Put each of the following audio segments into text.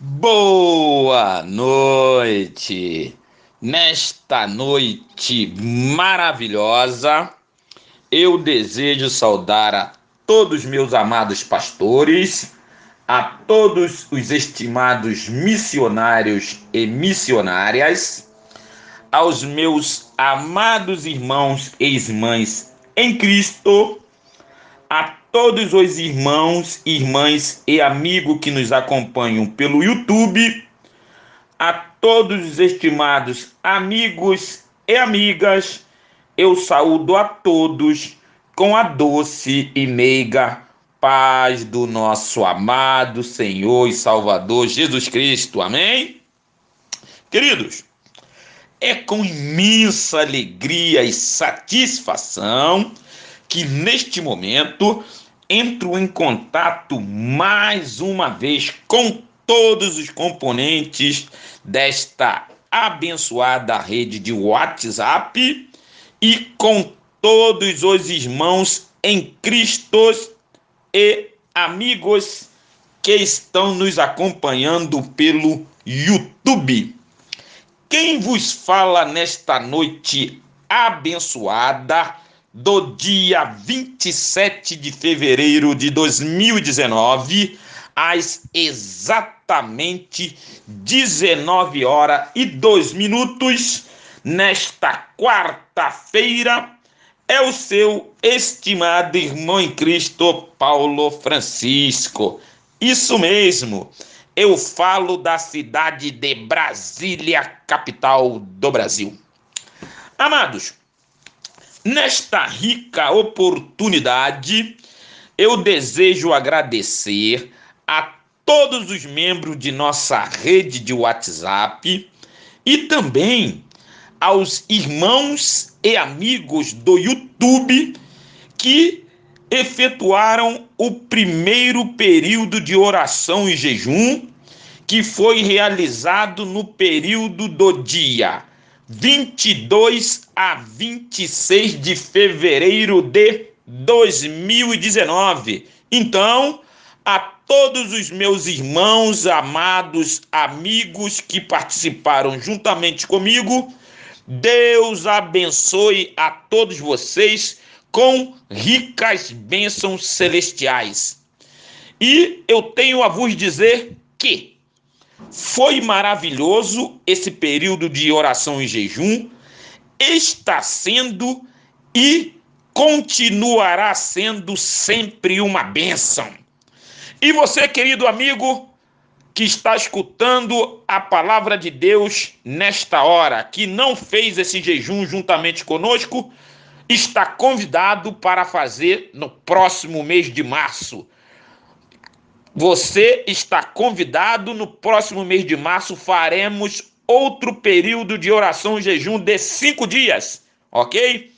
Boa noite! Nesta noite maravilhosa, eu desejo saudar a todos meus amados pastores, a todos os estimados missionários e missionárias, aos meus amados irmãos e irmãs em Cristo, a todos os irmãos, irmãs e amigos que nos acompanham pelo YouTube, a todos os estimados amigos e amigas, eu saúdo a todos com a doce e meiga paz do nosso amado Senhor e Salvador Jesus Cristo. Amém? Queridos, é com imensa alegria e satisfação que neste momento entro em contato mais uma vez com todos os componentes desta abençoada rede de WhatsApp e com todos os irmãos em Cristo e amigos que estão nos acompanhando pelo YouTube. Quem vos fala nesta noite abençoada do dia 27 de fevereiro de 2019, às exatamente 19h02, nesta quarta-feira, é o seu estimado irmão em Cristo, Paulo Francisco. Isso mesmo, eu falo da cidade de Brasília, capital do Brasil. Amados, nesta rica oportunidade, eu desejo agradecer a todos os membros de nossa rede de WhatsApp e também aos irmãos e amigos do YouTube que efetuaram o primeiro período de oração e jejum, que foi realizado no período do dia 22 a 26 de fevereiro de 2019. Então, a todos os meus irmãos, amados, amigos que participaram juntamente comigo, Deus abençoe a todos vocês com ricas bênçãos celestiais. E eu tenho a vos dizer que foi maravilhoso esse período de oração e jejum, está sendo e continuará sendo sempre uma bênção. E você, querido amigo, que está escutando a palavra de Deus nesta hora, que não fez esse jejum juntamente conosco, está convidado para fazer no próximo mês de março. Você está convidado, no próximo mês de março faremos outro período de oração e jejum de 5 dias, ok?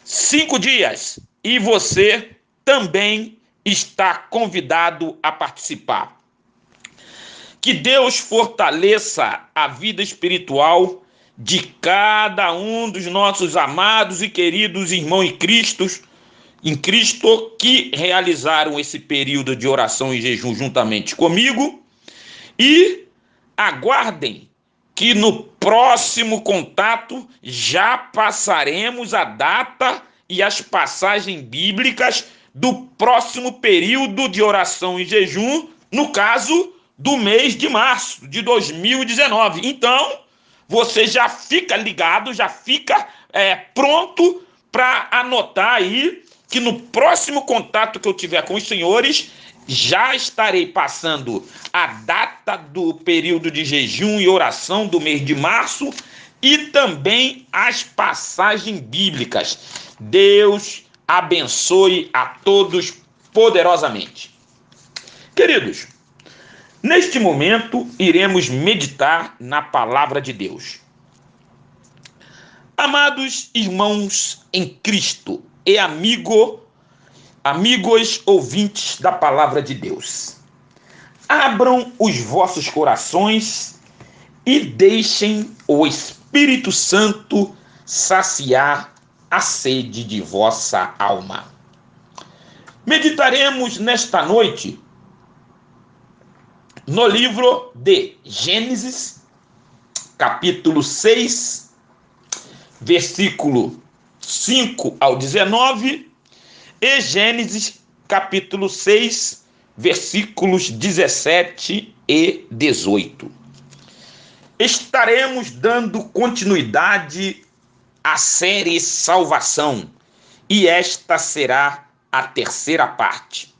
5 dias. E você também está convidado a participar. Que Deus fortaleça a vida espiritual de cada um dos nossos amados e queridos irmãos em Cristo que realizaram esse período de oração e jejum juntamente comigo, e aguardem que no próximo contato já passaremos a data e as passagens bíblicas do próximo período de oração e jejum, no caso do mês de março de 2019. Então, você já fica ligado, já fica pronto para anotar aí que no próximo contato que eu tiver com os senhores, já estarei passando a data do período de jejum e oração do mês de março e também as passagens bíblicas. Deus abençoe a todos poderosamente. Queridos, neste momento iremos meditar na palavra de Deus. Amados irmãos em Cristo e amigos ouvintes da palavra de Deus, abram os vossos corações e deixem o Espírito Santo saciar a sede de vossa alma. Meditaremos nesta noite no livro de Gênesis, capítulo 6, versículo 5 ao 19, e Gênesis, capítulo 6, versículos 17 e 18. Estaremos dando continuidade à série Salvação, e esta será a terceira parte.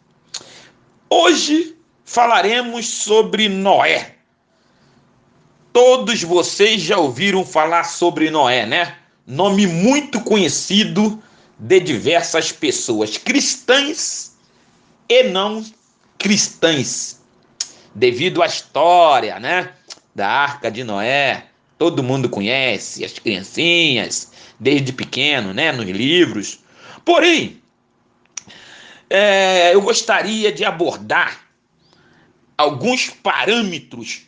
Hoje falaremos sobre Noé. Todos vocês já ouviram falar sobre Noé, né? Nome muito conhecido de diversas pessoas, cristãs e não cristãs, devido à história, né, da Arca de Noé. Todo mundo conhece, as criancinhas, desde pequeno, né, nos livros. Porém, eu gostaria de abordar alguns parâmetros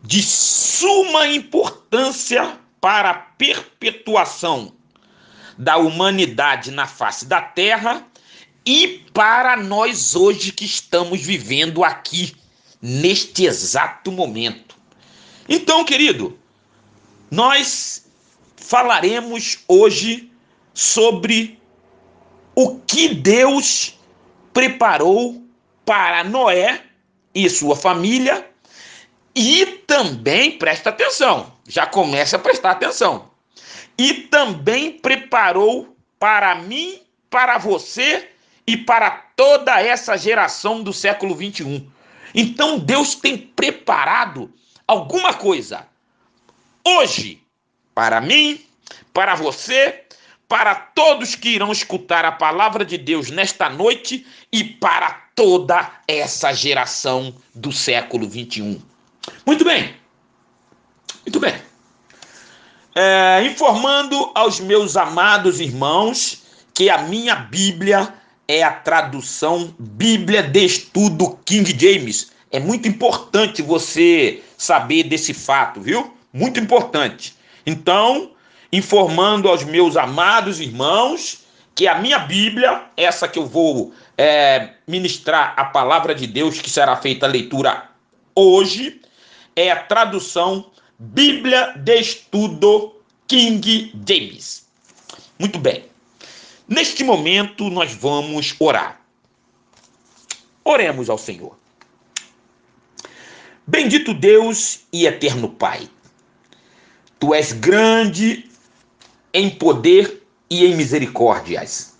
de suma importância para a perpetuação da humanidade na face da Terra e para nós hoje que estamos vivendo aqui, neste exato momento. Então, querido, nós falaremos hoje sobre o que Deus preparou para Noé e sua família. E também, presta atenção, já começa a prestar atenção, e também preparou para mim, para você e para toda essa geração do século 21. Então Deus tem preparado alguma coisa hoje para mim, para você, para todos que irão escutar a palavra de Deus nesta noite e para toda essa geração do século 21. Muito bem, muito bem. Informando aos meus amados irmãos que a minha Bíblia é a tradução Bíblia de Estudo King James. É muito importante você saber desse fato, viu? Muito importante. Então, informando aos meus amados irmãos que a minha Bíblia, essa que eu vou ministrar a palavra de Deus, que será feita a leitura hoje, é a tradução Bíblia de Estudo King James. Muito bem. Neste momento nós vamos orar. Oremos ao Senhor. Bendito Deus e eterno Pai, Tu és grande em poder e em misericórdias.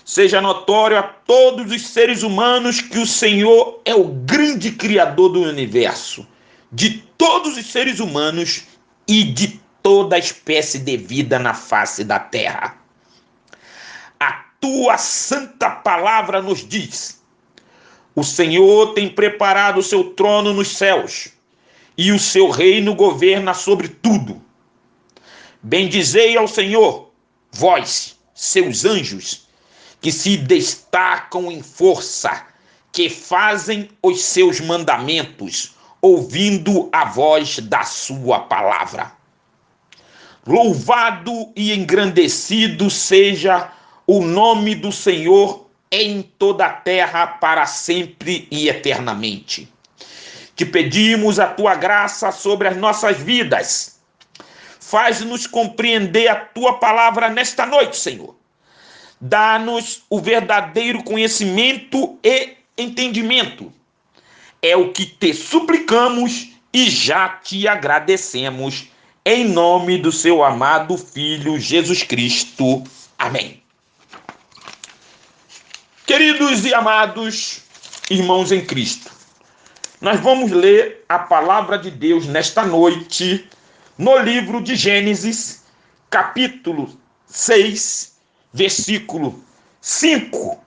Seja notório a todos os seres humanos que o Senhor é o grande Criador do universo, de todos os seres humanos e de toda espécie de vida na face da terra. A tua santa palavra nos diz: o Senhor tem preparado o seu trono nos céus, e o seu reino governa sobre tudo. Bendizei ao Senhor, vós, seus anjos, que se destacam em força, que fazem os seus mandamentos, ouvindo a voz da sua palavra. Louvado e engrandecido seja o nome do Senhor em toda a terra, para sempre e eternamente. Te pedimos a tua graça sobre as nossas vidas. Faz-nos compreender a tua palavra nesta noite, Senhor. Dá-nos o verdadeiro conhecimento e entendimento. É o que te suplicamos e já te agradecemos, em nome do seu amado Filho Jesus Cristo. Amém. Queridos e amados irmãos em Cristo, nós vamos ler a palavra de Deus nesta noite no livro de Gênesis, capítulo 6, versículo 5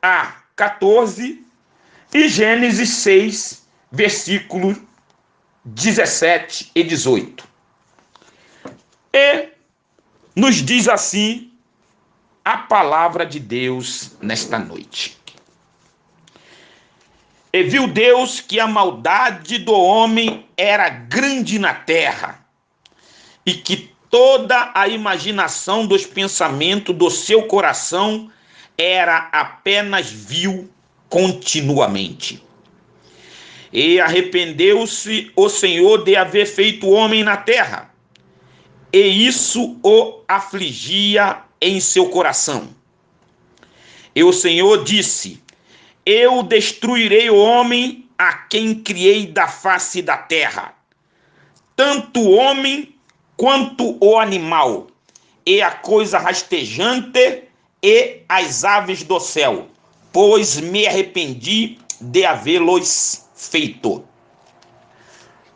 a 14, e Gênesis 6, versículos 17 e 18. E nos diz assim a palavra de Deus nesta noite. E viu Deus que a maldade do homem era grande na terra, e que toda a imaginação dos pensamentos do seu coração era apenas vil continuamente. E arrependeu-se o Senhor de haver feito o homem na terra, e isso o afligia em seu coração. E o Senhor disse: eu destruirei o homem a quem criei da face da terra, tanto o homem quanto o animal, e a coisa rastejante, e as aves do céu, pois me arrependi de havê-los feito.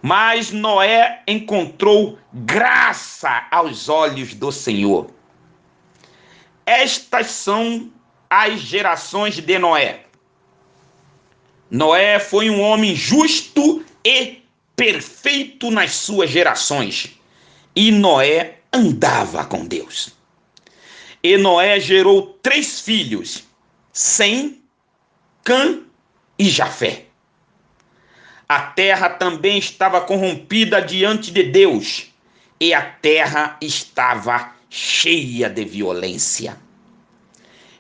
Mas Noé encontrou graça aos olhos do Senhor. Estas são as gerações de Noé. Noé foi um homem justo e perfeito nas suas gerações. E Noé andava com Deus. E Noé gerou 3 filhos, Sem, Cã e Jafé. A terra também estava corrompida diante de Deus, e a terra estava cheia de violência.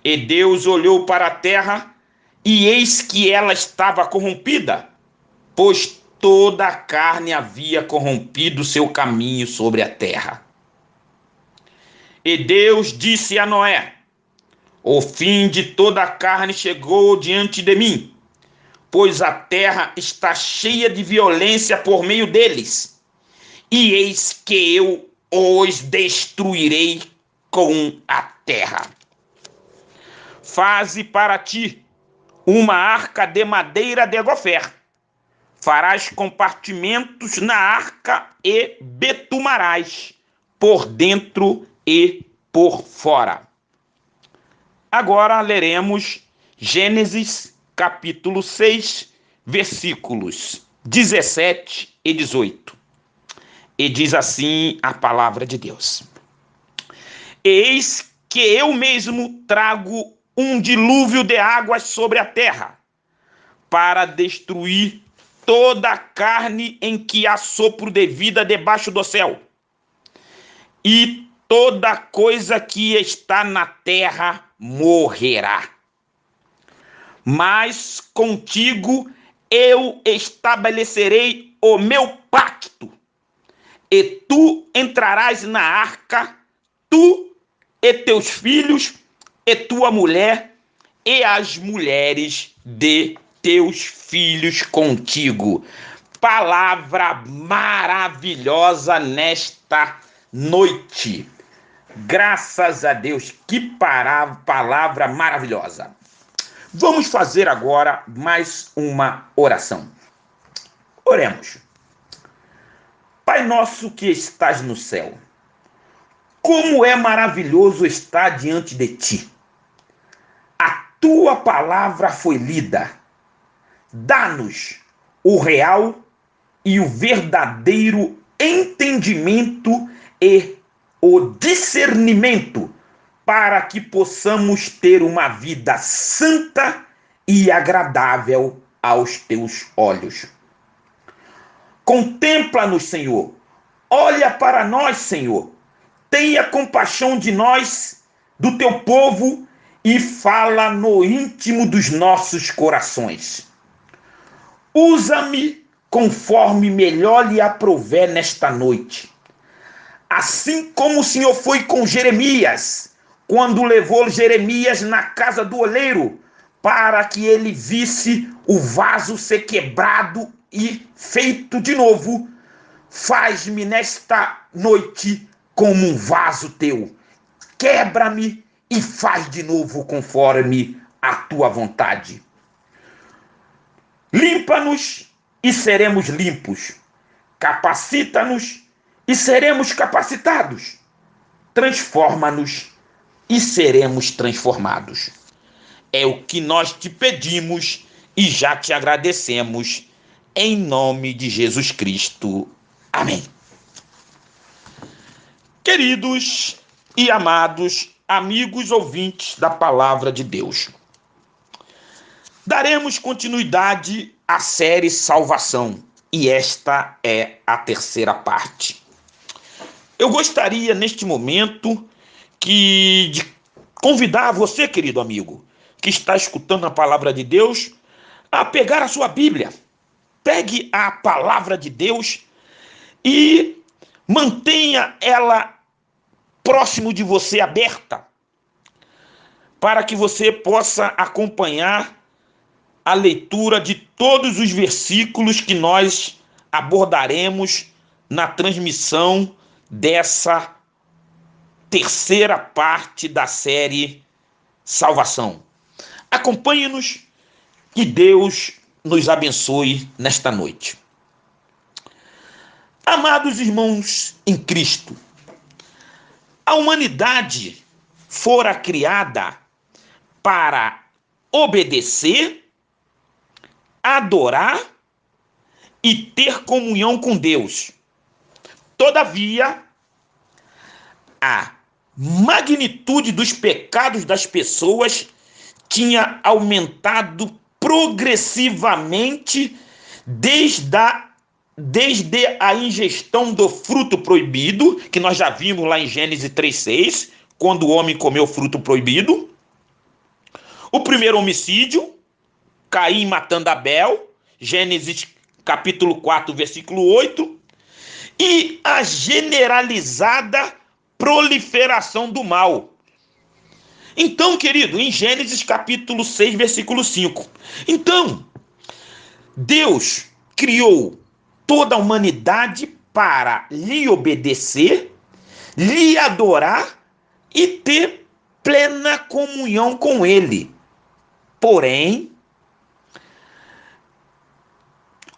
E Deus olhou para a terra, e eis que ela estava corrompida, pois toda a carne havia corrompido seu caminho sobre a terra. E Deus disse a Noé: o fim de toda a carne chegou diante de mim, pois a terra está cheia de violência por meio deles, e eis que eu os destruirei com a terra. Faze para ti uma arca de madeira de gofer. Farás compartimentos na arca e betumarás por dentro e por fora. Agora leremos Gênesis capítulo 6, versículos 17 e 18. E diz assim a palavra de Deus: eis que eu mesmo trago um dilúvio de águas sobre a terra, para destruir toda a carne em que há sopro de vida debaixo do céu. E toda coisa que está na terra morrerá. Mas contigo eu estabelecerei o meu pacto, e tu entrarás na arca, tu e teus filhos, e tua mulher, e as mulheres de teus filhos contigo. Palavra maravilhosa nesta noite. Graças a Deus, que palavra maravilhosa. Vamos fazer agora mais uma oração. Oremos. Pai nosso que estás no céu, como é maravilhoso estar diante de ti. A tua palavra foi lida. Dá-nos o real e o verdadeiro entendimento e o discernimento para que possamos ter uma vida santa e agradável aos teus olhos. Contempla-nos, Senhor. Olha para nós, Senhor. Tenha compaixão de nós, do teu povo, e fala no íntimo dos nossos corações. Usa-me conforme melhor lhe aprouver nesta noite. Assim como o Senhor foi com Jeremias, quando levou Jeremias na casa do oleiro, para que ele visse o vaso ser quebrado e feito de novo, faz-me nesta noite como um vaso teu. Quebra-me e faz de novo conforme a tua vontade. Limpa-nos e seremos limpos. Capacita-nos e seremos capacitados. Transforma-nos e seremos transformados. É o que nós te pedimos e já te agradecemos, em nome de Jesus Cristo. Amém. Queridos e amados amigos ouvintes da Palavra de Deus, daremos continuidade à série Salvação, e esta é a terceira parte. Eu gostaria, neste momento, de convidar você, querido amigo, que está escutando a palavra de Deus a pegar a sua Bíblia. Pegue a palavra de Deus e mantenha ela próximo de você, aberta, para que você possa acompanhar a leitura de todos os versículos que nós abordaremos na transmissão dessa terceira parte da série Salvação. Acompanhe-nos e Deus nos abençoe nesta noite. Amados irmãos em Cristo, a humanidade fora criada para obedecer, adorar e ter comunhão com Deus. Todavia, a magnitude dos pecados das pessoas tinha aumentado progressivamente desde a ingestão do fruto proibido, que nós já vimos lá em Gênesis 3:6, quando o homem comeu o fruto proibido. O primeiro homicídio, Caim matando Abel, Gênesis capítulo 4, versículo 8. E a generalizada proliferação do mal. Então, querido, em Gênesis capítulo 6, versículo 5. Então, Deus criou toda a humanidade para lhe obedecer, lhe adorar e ter plena comunhão com ele. Porém,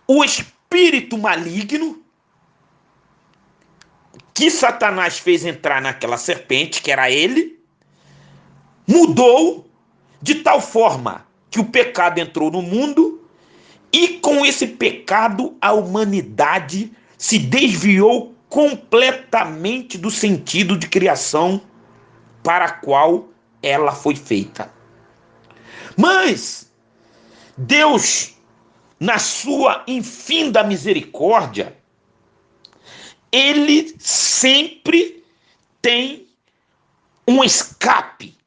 o espírito maligno que Satanás fez entrar naquela serpente, que era ele, mudou de tal forma que o pecado entrou no mundo e com esse pecado a humanidade se desviou completamente do sentido de criação para a qual ela foi feita. Mas Deus, na sua infinda misericórdia, ele sempre tem um escape.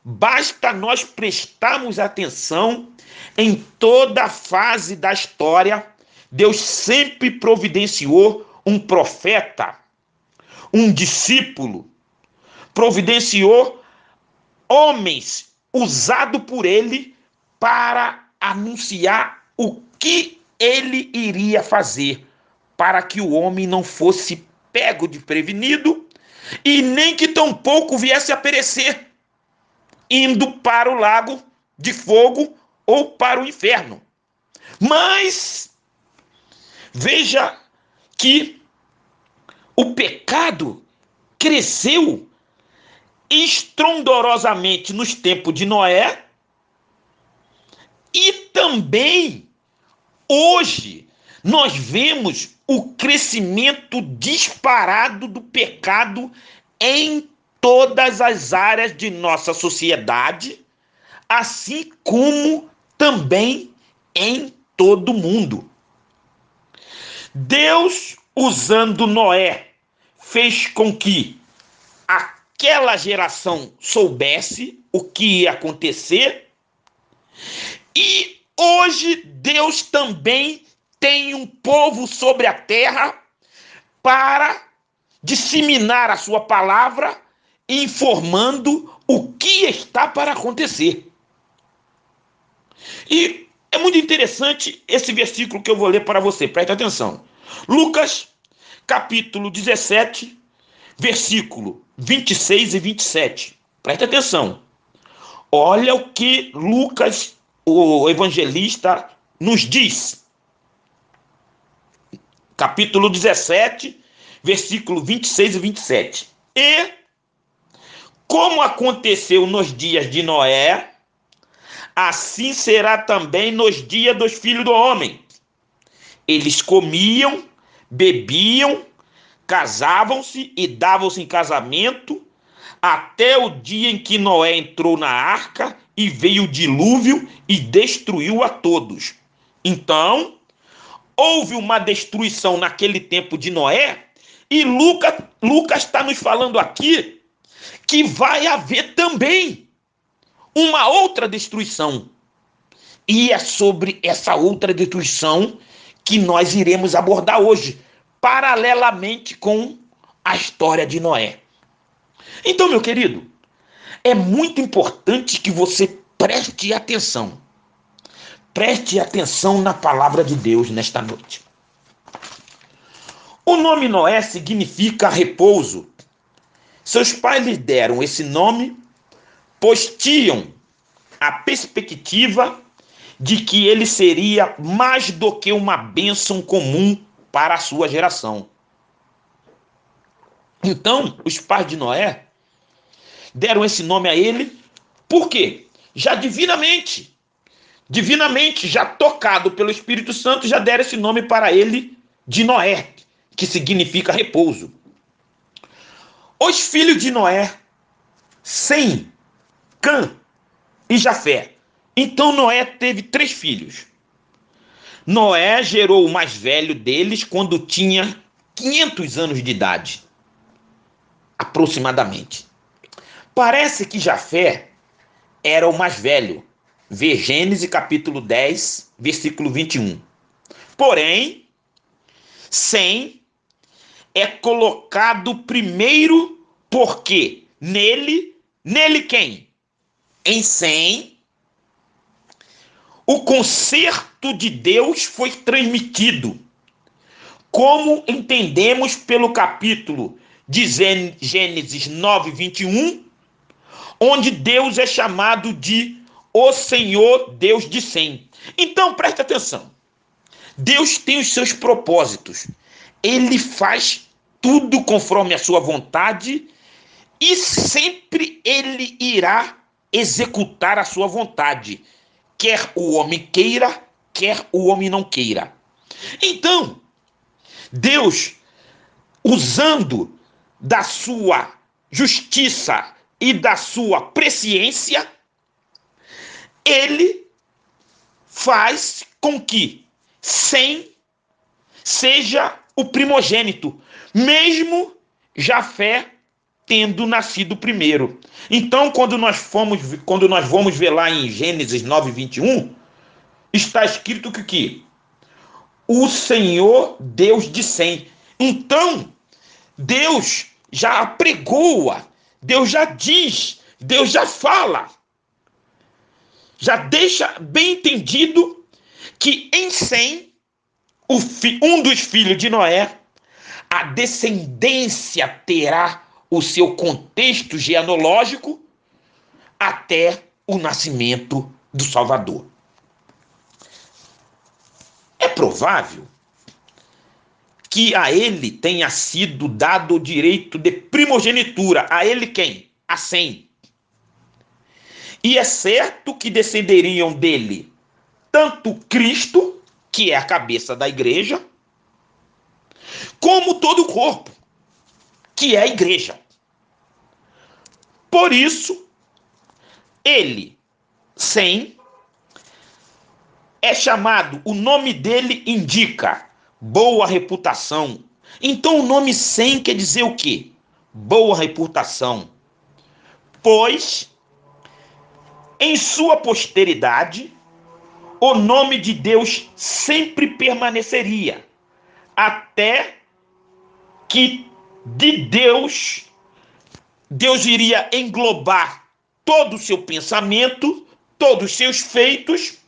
Basta nós prestarmos atenção em toda a fase da história. Deus sempre providenciou um profeta, um discípulo, providenciou homens usados por ele para anunciar o que ele iria fazer, para que o homem não fosse pego de prevenido e nem que tampouco viesse a perecer, indo para o lago de fogo ou para o inferno. Mas veja que o pecado cresceu estrondorosamente nos tempos de Noé e também hoje nós vemos o crescimento disparado do pecado em todas as áreas de nossa sociedade, assim como também em todo o mundo. Deus, usando Noé, fez com que aquela geração soubesse o que ia acontecer, e hoje Deus também tem um povo sobre a terra para disseminar a sua palavra, informando o que está para acontecer. E é muito interessante esse versículo que eu vou ler para você, preste atenção. Lucas, capítulo 17, versículo 26 e 27. Preste atenção. Olha o que Lucas, o evangelista, nos diz. Capítulo 17, versículo 26 e 27. E, como aconteceu nos dias de Noé, assim será também nos dias dos filhos do homem. Eles comiam, bebiam, casavam-se e davam-se em casamento, até o dia em que Noé entrou na arca e veio o dilúvio e destruiu a todos. Então, houve uma destruição naquele tempo de Noé, e Lucas está nos falando aqui que vai haver também uma outra destruição. E é sobre essa outra destruição que nós iremos abordar hoje, paralelamente com a história de Noé. Então, meu querido, é muito importante que você preste atenção. Preste atenção na palavra de Deus nesta noite. O nome Noé significa repouso. Seus pais lhe deram esse nome, pois tinham a perspectiva de que ele seria mais do que uma bênção comum para a sua geração. Então, os pais de Noé deram esse nome a ele, por quê? Já divinamente, já tocado pelo Espírito Santo, já deram esse nome para ele de Noé, que significa repouso. Os filhos de Noé, Sem, Cã e Jafé. Então Noé teve 3 filhos. Noé gerou o mais velho deles quando tinha 500 anos de idade, aproximadamente. Parece que Jafé era o mais velho. Vê Gênesis capítulo 10, versículo 21. Porém, Sem é colocado primeiro porque nele quem? Em Sem, o concerto de Deus foi transmitido, como entendemos pelo capítulo de Gênesis 9, 21, onde Deus é chamado de o Senhor Deus de Sem. Então, preste atenção. Deus tem os seus propósitos. Ele faz tudo conforme a sua vontade e sempre ele irá executar a sua vontade, quer o homem queira, quer o homem não queira. Então, Deus, usando da sua justiça e da sua presciência, ele faz com que Sem seja o primogênito, mesmo Jafé tendo nascido primeiro. Então, quando nós vamos ver lá em Gênesis 9, 21, está escrito que o Senhor Deus de Sem. Então, Deus já apregoa, Deus já diz, Deus já fala, já deixa bem entendido que em Sem, um dos filhos de Noé, a descendência terá o seu contexto genealógico até o nascimento do Salvador. É provável que a ele tenha sido dado o direito de primogenitura. A ele quem? A Sem. E é certo que descenderiam dele tanto Cristo, que é a cabeça da igreja, como todo o corpo, que é a igreja. Por isso, ele, Sem, é chamado, o nome dele indica boa reputação. Então o nome Sem quer dizer o quê? Boa reputação. Pois, em sua posteridade, o nome de Deus sempre permaneceria, até que de Deus iria englobar todo o seu pensamento, todos os seus feitos,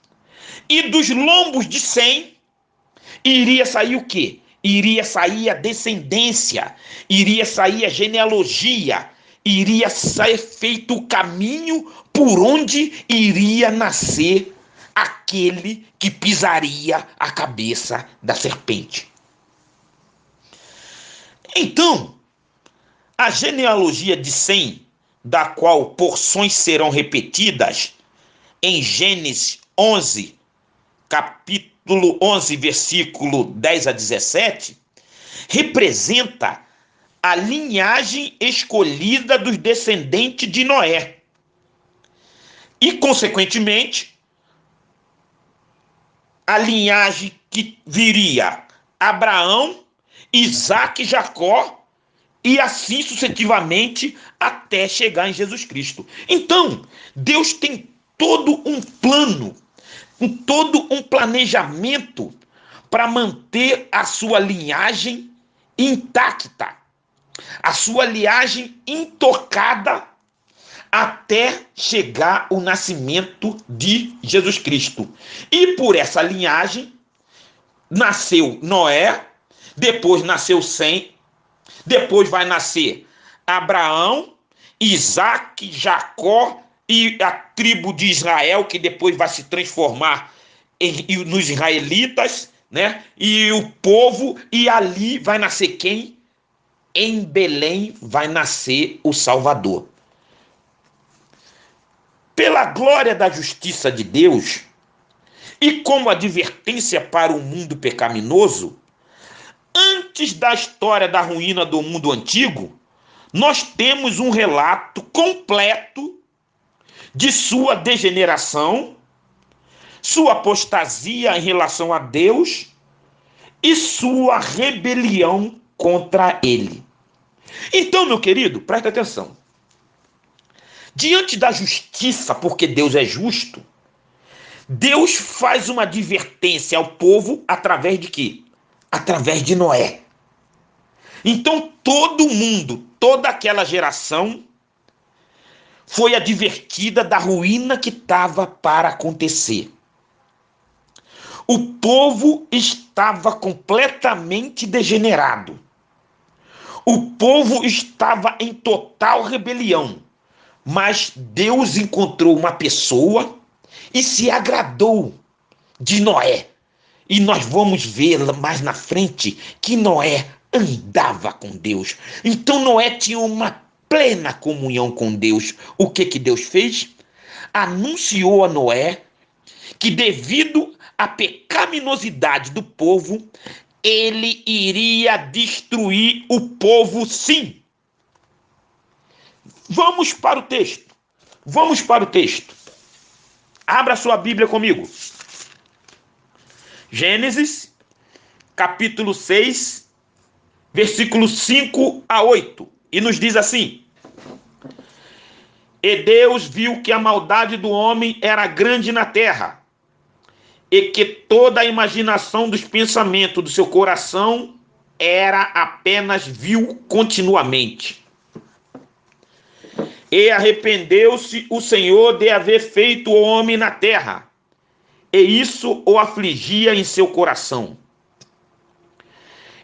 e dos lombos de Sem iria sair o quê? Iria sair a descendência, iria sair a genealogia, iria ser feito o caminho por onde iria nascer aquele que pisaria a cabeça da serpente. Então, a genealogia de Sem, da qual porções serão repetidas em Gênesis 11, capítulo 11, versículo 10 a 17, representa a linhagem escolhida dos descendentes de Noé. E, consequentemente, a linhagem que viria Abraão, Isaque, Jacó e assim sucessivamente até chegar em Jesus Cristo. Então, Deus tem todo um plano, todo um planejamento para manter a sua linhagem intacta, a sua linhagem intocada até chegar o nascimento de Jesus Cristo. E por essa linhagem nasceu Noé, depois nasceu Sem, depois vai nascer Abraão, Isaac, Jacó e a tribo de Israel, que depois vai se transformar nos israelitas, né? E o povo, e ali vai nascer quem? Em Belém vai nascer o Salvador. Pela glória da justiça de Deus e como advertência para o mundo pecaminoso, antes da história da ruína do mundo antigo, nós temos um relato completo de sua degeneração, sua apostasia em relação a Deus e sua rebelião contra ele. Então, meu querido, presta atenção. Diante da justiça, porque Deus é justo, Deus faz uma advertência ao povo através de quê? Através de Noé. Então todo mundo, toda aquela geração foi advertida da ruína que estava para acontecer. O povo estava completamente degenerado. O povo estava em total rebelião. Mas Deus encontrou uma pessoa e se agradou de Noé. E nós vamos ver mais na frente que Noé andava com Deus. Então Noé tinha uma plena comunhão com Deus. O que Deus fez? Anunciou a Noé que devido à pecaminosidade do povo, ele iria destruir o povo, sim. Vamos para o texto. Vamos para o texto. Abra sua Bíblia comigo. Gênesis, capítulo 6, versículos 5 a 8. E nos diz assim: E Deus viu que a maldade do homem era grande na terra, e que toda a imaginação dos pensamentos do seu coração era apenas vil continuamente. E arrependeu-se o Senhor de haver feito o homem na terra, e isso o afligia em seu coração.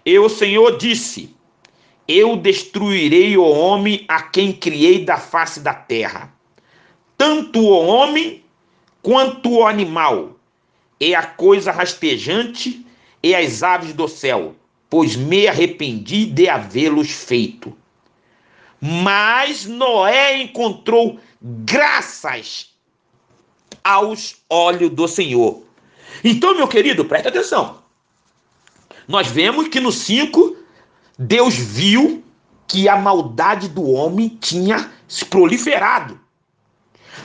E o Senhor disse: Eu destruirei o homem a quem criei da face da terra, tanto o homem quanto o animal, e a coisa rastejante, e as aves do céu, pois me arrependi de havê-los feito. Mas Noé encontrou graças aos olhos do Senhor. Então, meu querido, presta atenção. Nós vemos que no 5, Deus viu que a maldade do homem tinha se proliferado.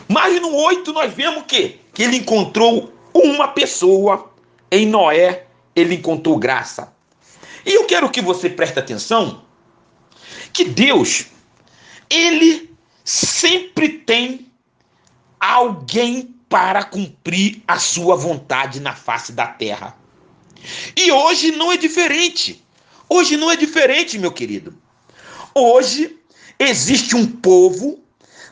Mas no 8 nós vemos que ele encontrou uma pessoa. Em Noé, ele encontrou graça. E eu quero que você preste atenção que Deus, ele sempre tem alguém para cumprir a sua vontade na face da terra. E hoje não é diferente. Hoje não é diferente, meu querido. Hoje existe um povo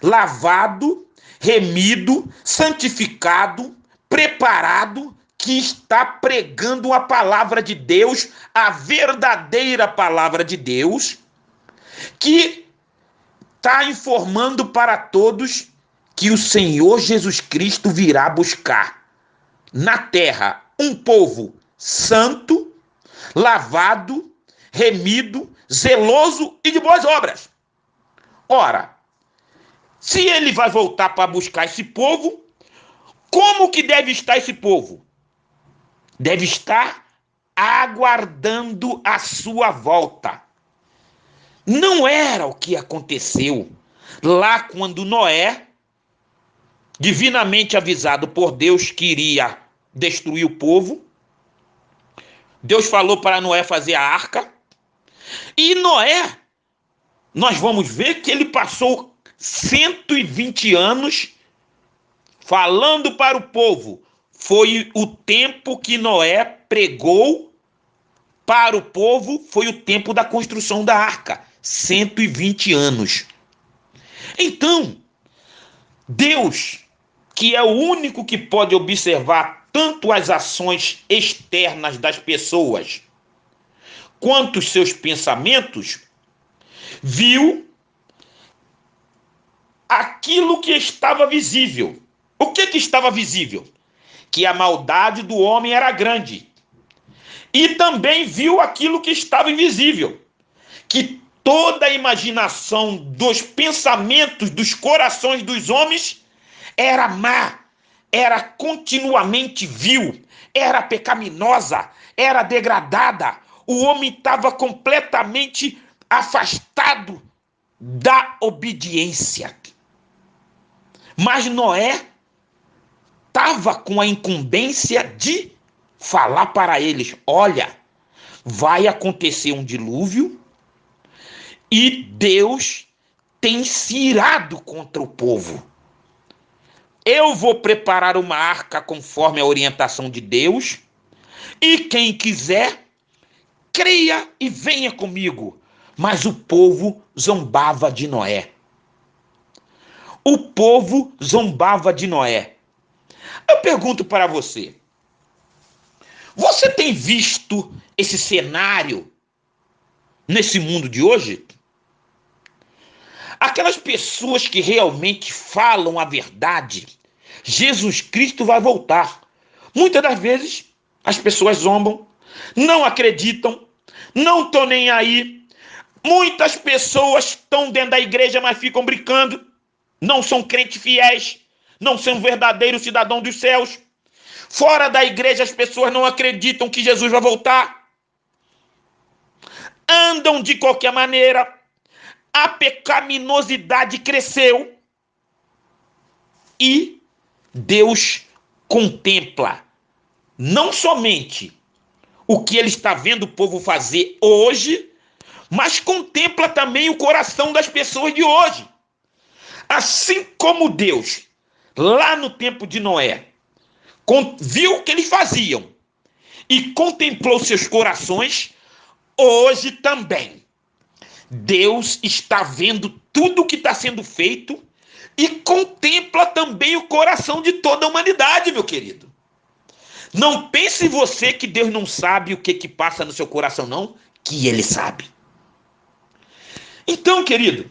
lavado, remido, santificado, preparado, que está pregando a palavra de Deus, a verdadeira palavra de Deus, que está informando para todos que o Senhor Jesus Cristo virá buscar na terra um povo santo, lavado, remido, zeloso e de boas obras. Ora, se ele vai voltar para buscar esse povo, como que deve estar esse povo? Deve estar aguardando a sua volta. Não era o que aconteceu lá quando Noé, divinamente avisado por Deus que iria destruir o povo, Deus falou para Noé fazer a arca, e Noé nós vamos ver que ele passou 120 anos falando para o povo. Foi o tempo que Noé pregou para o povo, foi o tempo da construção da arca. 120 anos. Então, Deus, que é o único que pode observar tanto as ações externas das pessoas quanto os seus pensamentos, viu aquilo que estava visível. O que estava visível? Que a maldade do homem era grande. E também viu aquilo que estava invisível, que toda a imaginação dos pensamentos, dos corações dos homens era má, era continuamente vil, era pecaminosa, era degradada. O homem estava completamente afastado da obediência. Mas Noé estava com a incumbência de falar para eles: olha, vai acontecer um dilúvio e Deus tem se irado contra o povo. Eu vou preparar uma arca conforme a orientação de Deus, e quem quiser, creia e venha comigo. Mas o povo zombava de Noé. O povo zombava de Noé. Eu pergunto para você: você tem visto esse cenário nesse mundo de hoje? Aquelas pessoas que realmente falam a verdade, Jesus Cristo vai voltar. Muitas das vezes as pessoas zombam, não acreditam, não estão nem aí. Muitas pessoas estão dentro da igreja, mas ficam brincando, não são crentes fiéis, não são verdadeiros cidadãos dos céus. Fora da igreja as pessoas não acreditam que Jesus vai voltar. Andam de qualquer maneira. A pecaminosidade cresceu e Deus contempla não somente o que ele está vendo o povo fazer hoje, mas contempla também o coração das pessoas de hoje. Assim como Deus, lá no tempo de Noé, viu o que eles faziam e contemplou seus corações, hoje também Deus está vendo tudo o que está sendo feito e contempla também o coração de toda a humanidade, meu querido. Não pense você que Deus não sabe o que passa no seu coração, não, que Ele sabe. Então, querido,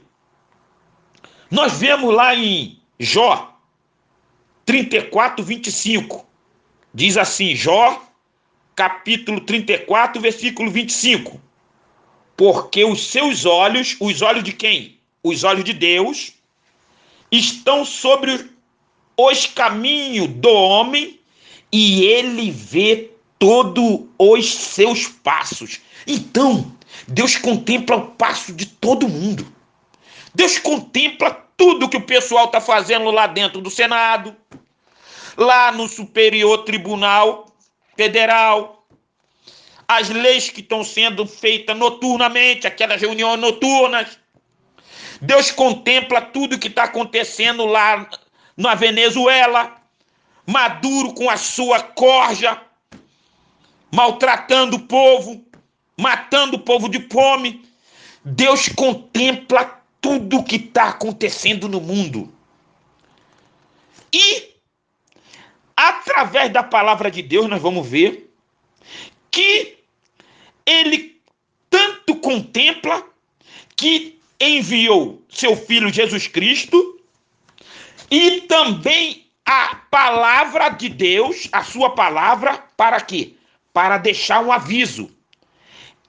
nós vemos lá em Jó 34, 25. Diz assim, Jó, capítulo 34, versículo 25. Porque os seus olhos, os olhos de quem? Os olhos de Deus, estão sobre os caminhos do homem e ele vê todos os seus passos. Então, Deus contempla o passo de todo mundo. Deus contempla tudo que o pessoal está fazendo lá dentro do Senado, lá no Superior Tribunal Federal, as leis que estão sendo feitas noturnamente, aquelas reuniões noturnas. Deus contempla tudo que está acontecendo lá na Venezuela, Maduro com a sua corja, maltratando o povo, matando o povo de fome. Deus contempla tudo que está acontecendo no mundo. E, através da palavra de Deus, nós vamos ver que ele tanto contempla que enviou seu Filho Jesus Cristo e também a palavra de Deus, a sua palavra, para quê? Para deixar um aviso.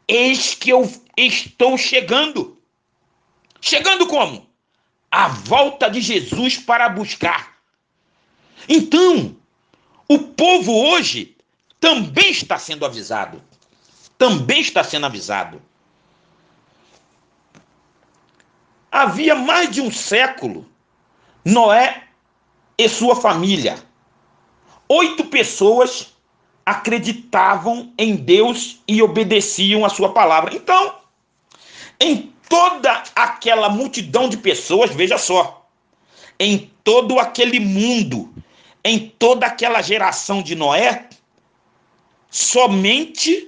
Eis que eu estou chegando. Chegando como? A volta de Jesus para buscar. Então, o povo hoje também está sendo avisado. Também está sendo avisado. Havia mais de um século, Noé e sua família, 8 pessoas acreditavam em Deus e obedeciam a sua palavra. Então, em toda aquela multidão de pessoas, veja só, em todo aquele mundo, em toda aquela geração de Noé, somente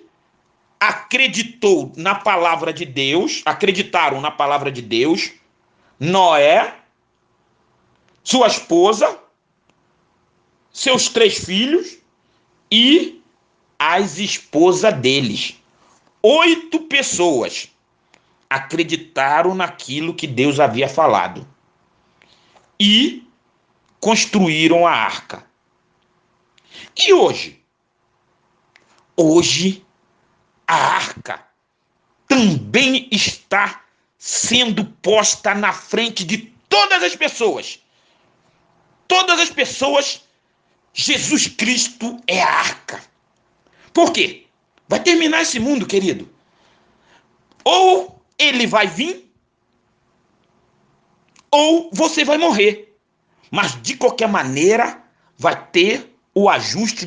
acreditaram na palavra de Deus, Noé, sua esposa, seus 3 filhos e as esposas deles. 8 pessoas acreditaram naquilo que Deus havia falado e construíram a arca. E hoje? Hoje, a arca também está sendo posta na frente de todas as pessoas. Todas as pessoas, Jesus Cristo é a arca. Por quê? Vai terminar esse mundo, querido. Ou ele vai vir, ou você vai morrer. Mas, de qualquer maneira, vai ter o ajuste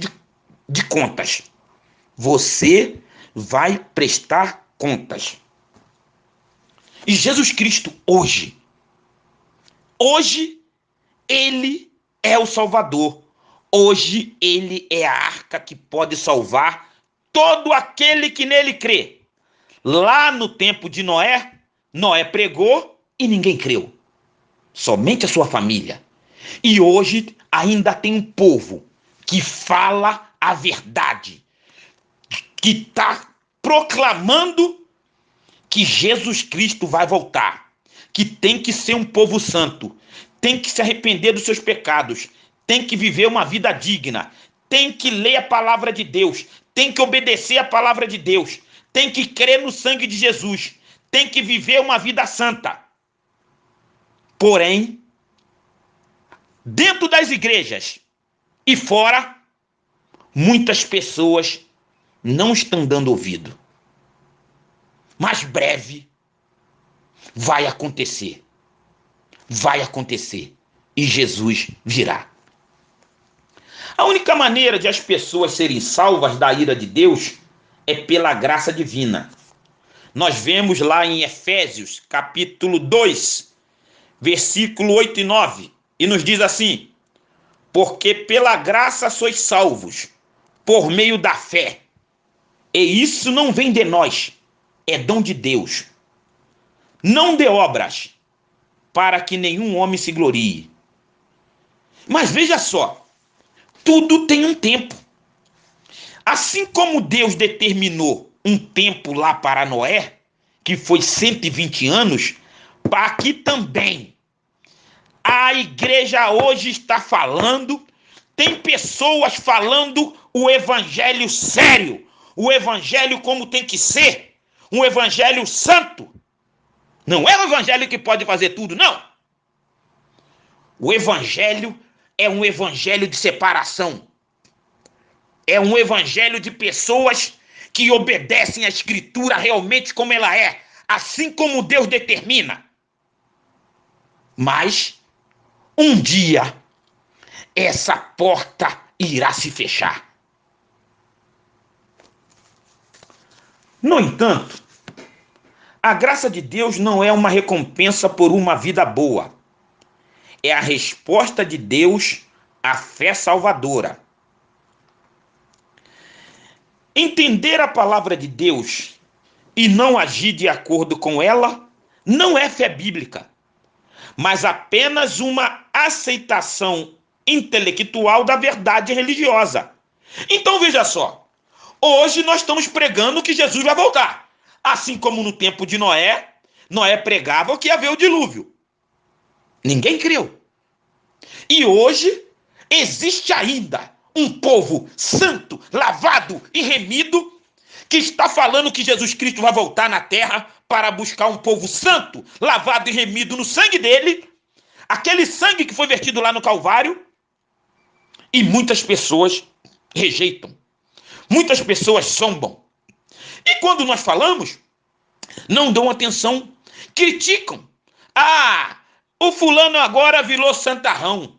de contas. Você vai prestar contas. E Jesus Cristo hoje, ele é o Salvador. Hoje ele é a arca que pode salvar todo aquele que nele crê. Lá no tempo de Noé, Noé pregou e ninguém creu. Somente a sua família. E hoje ainda tem um povo que fala a verdade, que está proclamando que Jesus Cristo vai voltar, que tem que ser um povo santo, tem que se arrepender dos seus pecados, tem que viver uma vida digna, tem que ler a palavra de Deus, tem que obedecer a palavra de Deus, tem que crer no sangue de Jesus, tem que viver uma vida santa. Porém, dentro das igrejas e fora, muitas pessoas não estão dando ouvido. Mas breve vai acontecer. Vai acontecer. E Jesus virá. A única maneira de as pessoas serem salvas da ira de Deus é pela graça divina. Nós vemos lá em Efésios, capítulo 2, versículo 8 e 9, e nos diz assim: porque pela graça sois salvos, por meio da fé. E isso não vem de nós, é dom de Deus. Não de obras, para que nenhum homem se glorie. Mas veja só, tudo tem um tempo. Assim como Deus determinou um tempo lá para Noé, que foi 120 anos, aqui também a igreja hoje está falando, tem pessoas falando o evangelho sério, o evangelho como tem que ser, um evangelho santo. Não é o evangelho que pode fazer tudo, não. O evangelho é um evangelho de separação. É um evangelho de pessoas que obedecem à escritura realmente como ela é, assim como Deus determina. Mas um dia essa porta irá se fechar. No entanto, a graça de Deus não é uma recompensa por uma vida boa. É a resposta de Deus à fé salvadora. Entender a palavra de Deus e não agir de acordo com ela não é fé bíblica, mas apenas uma aceitação intelectual da verdade religiosa. Então veja só, hoje nós estamos pregando que Jesus vai voltar. Assim como no tempo de Noé, Noé pregava que ia haver o dilúvio. Ninguém creu. E hoje existe ainda um povo santo, lavado e remido, que está falando que Jesus Cristo vai voltar na terra para buscar um povo santo, lavado e remido no sangue dele, aquele sangue que foi vertido lá no Calvário, e muitas pessoas rejeitam. Muitas pessoas zombam. E quando nós falamos, não dão atenção, criticam. Ah, o fulano agora virou santarrão.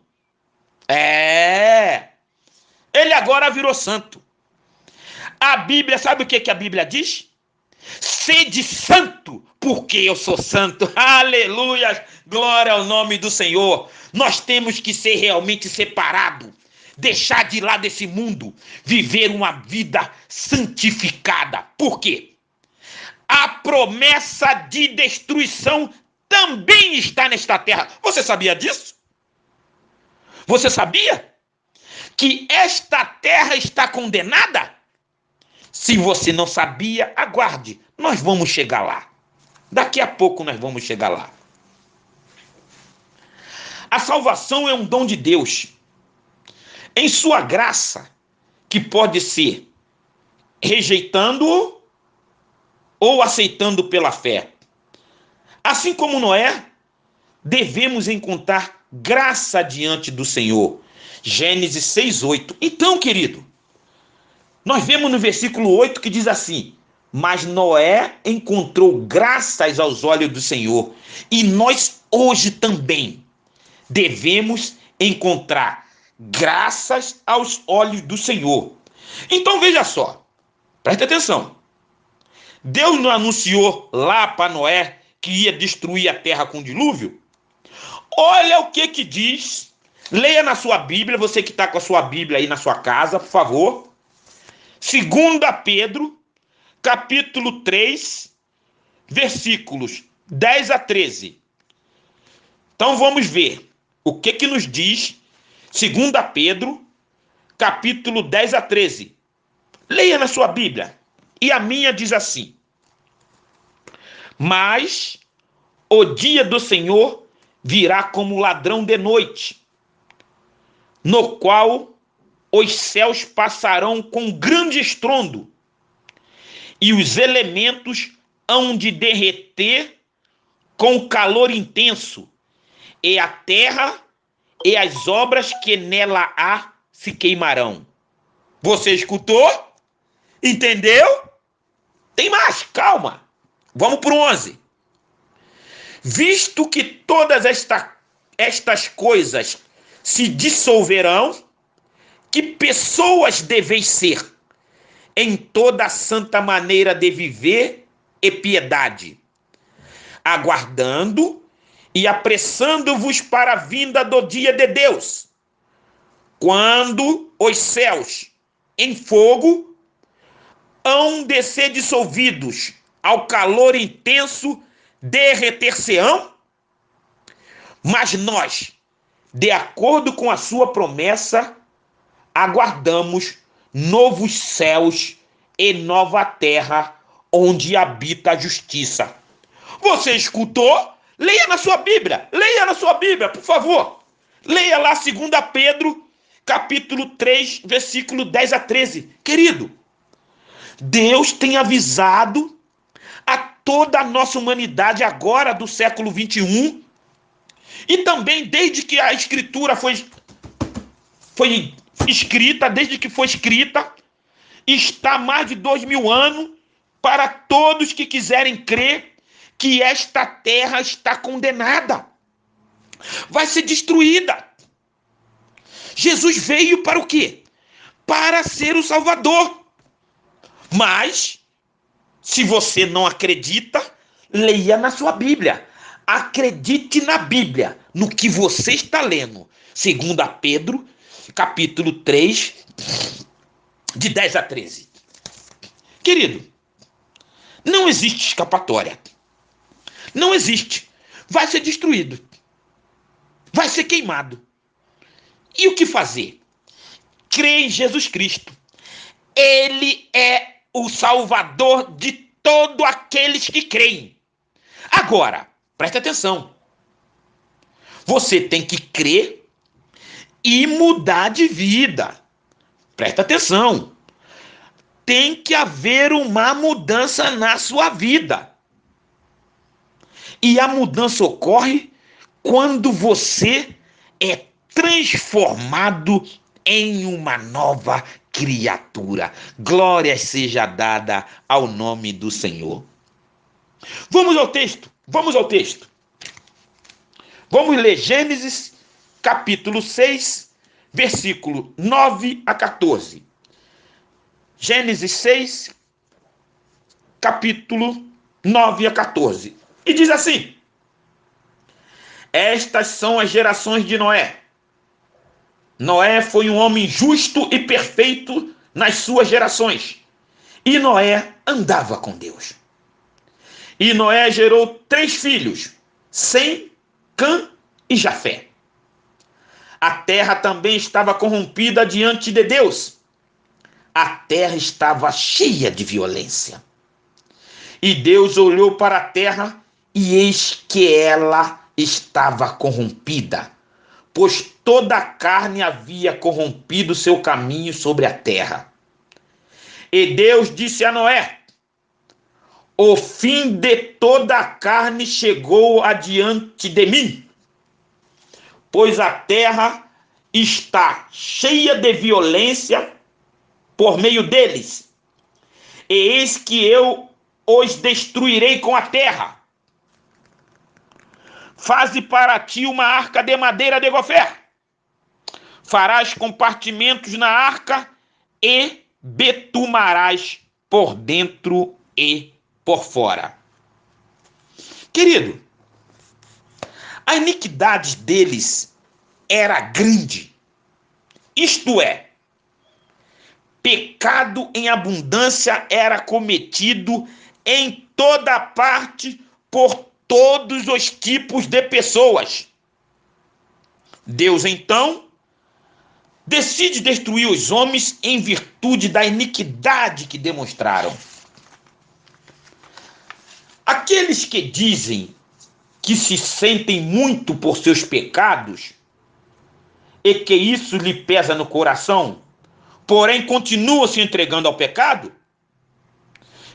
Ele agora virou santo. A Bíblia, sabe o que a Bíblia diz? Sede santo, porque eu sou santo. Aleluia, glória ao nome do Senhor. Nós temos que ser realmente separados, deixar de lado esse mundo, viver uma vida santificada. Por quê? A promessa de destruição também está nesta terra. Você sabia disso? Você sabia que esta terra está condenada? Se você não sabia, aguarde. Nós vamos chegar lá. Daqui a pouco nós vamos chegar lá. A salvação é um dom de Deus. Em sua graça, que pode ser rejeitando-o ou aceitando pela fé. Assim como Noé, devemos encontrar graça diante do Senhor. Gênesis 6:8. Então, querido, nós vemos no versículo 8 que diz assim: mas Noé encontrou graças aos olhos do Senhor. E nós hoje também devemos encontrar graças aos olhos do Senhor. Então veja só, preste atenção. Deus não anunciou lá para Noé que ia destruir a terra com dilúvio? Olha o que diz. Leia na sua Bíblia, você que está com a sua Bíblia aí na sua casa, por favor. 2 Pedro, capítulo 3, versículos 10 a 13. Então vamos ver o que nos diz 2 Pedro, capítulo 10 a 13. Leia na sua Bíblia. E a minha diz assim: mas o dia do Senhor virá como ladrão de noite, no qual os céus passarão com grande estrondo, e os elementos hão de derreter com calor intenso, e a terra e as obras que nela há se queimarão. Você escutou? Entendeu? Tem mais, calma. Vamos para o 11. Visto que todas estas coisas se dissolverão, que pessoas deveis ser em toda a santa maneira de viver e piedade, aguardando e apressando-vos para a vinda do dia de Deus, quando os céus em fogo hão de ser dissolvidos, ao calor intenso derreter-se-ão, mas nós, de acordo com a sua promessa, aguardamos novos céus e nova terra, onde habita a justiça. Você escutou? Leia na sua Bíblia, por favor. Leia lá 2 Pedro, capítulo 3, versículo 10 a 13. Querido, Deus tem avisado a toda a nossa humanidade agora do século 21, e também desde que a Escritura foi escrita, está há mais de 2000 anos, para todos que quiserem crer que esta terra está condenada, vai ser destruída. Jesus veio para o quê? Para ser o Salvador. Mas, se você não acredita, leia na sua Bíblia. Acredite na Bíblia, no que você está lendo. 2 Pedro, capítulo 3, de 10 a 13. Querido, não existe escapatória. Não existe. Vai ser destruído. Vai ser queimado. E o que fazer? Crê em Jesus Cristo. Ele é o Salvador de todos aqueles que creem. Agora, preste atenção. Você tem que crer e mudar de vida. Presta atenção. Tem que haver uma mudança na sua vida. E a mudança ocorre quando você é transformado em uma nova criatura. Glória seja dada ao nome do Senhor. Vamos ao texto. Vamos ler Gênesis, capítulo 6, versículo 9 a 14. Gênesis 6, capítulo 9 a 14. E diz assim: estas são as gerações de Noé. Noé foi um homem justo e perfeito nas suas gerações. E Noé andava com Deus. E Noé gerou 3 filhos, Sem, Cã e Jafé. A terra também estava corrompida diante de Deus. A terra estava cheia de violência. E Deus olhou para a terra e eis que ela estava corrompida, pois toda a carne havia corrompido seu caminho sobre a terra. E Deus disse a Noé: o fim de toda a carne chegou adiante de mim, pois a terra está cheia de violência por meio deles. E eis que eu os destruirei com a terra. Faze para ti uma arca de madeira de gofer. Farás compartimentos na arca e betumarás por dentro e por fora. Querido, a iniquidade deles era grande. Isto é, pecado em abundância era cometido em toda parte por todos os tipos de pessoas. Deus, então, decide destruir os homens em virtude da iniquidade que demonstraram. Aqueles que dizem que se sentem muito por seus pecados e que isso lhe pesa no coração, porém continuam se entregando ao pecado,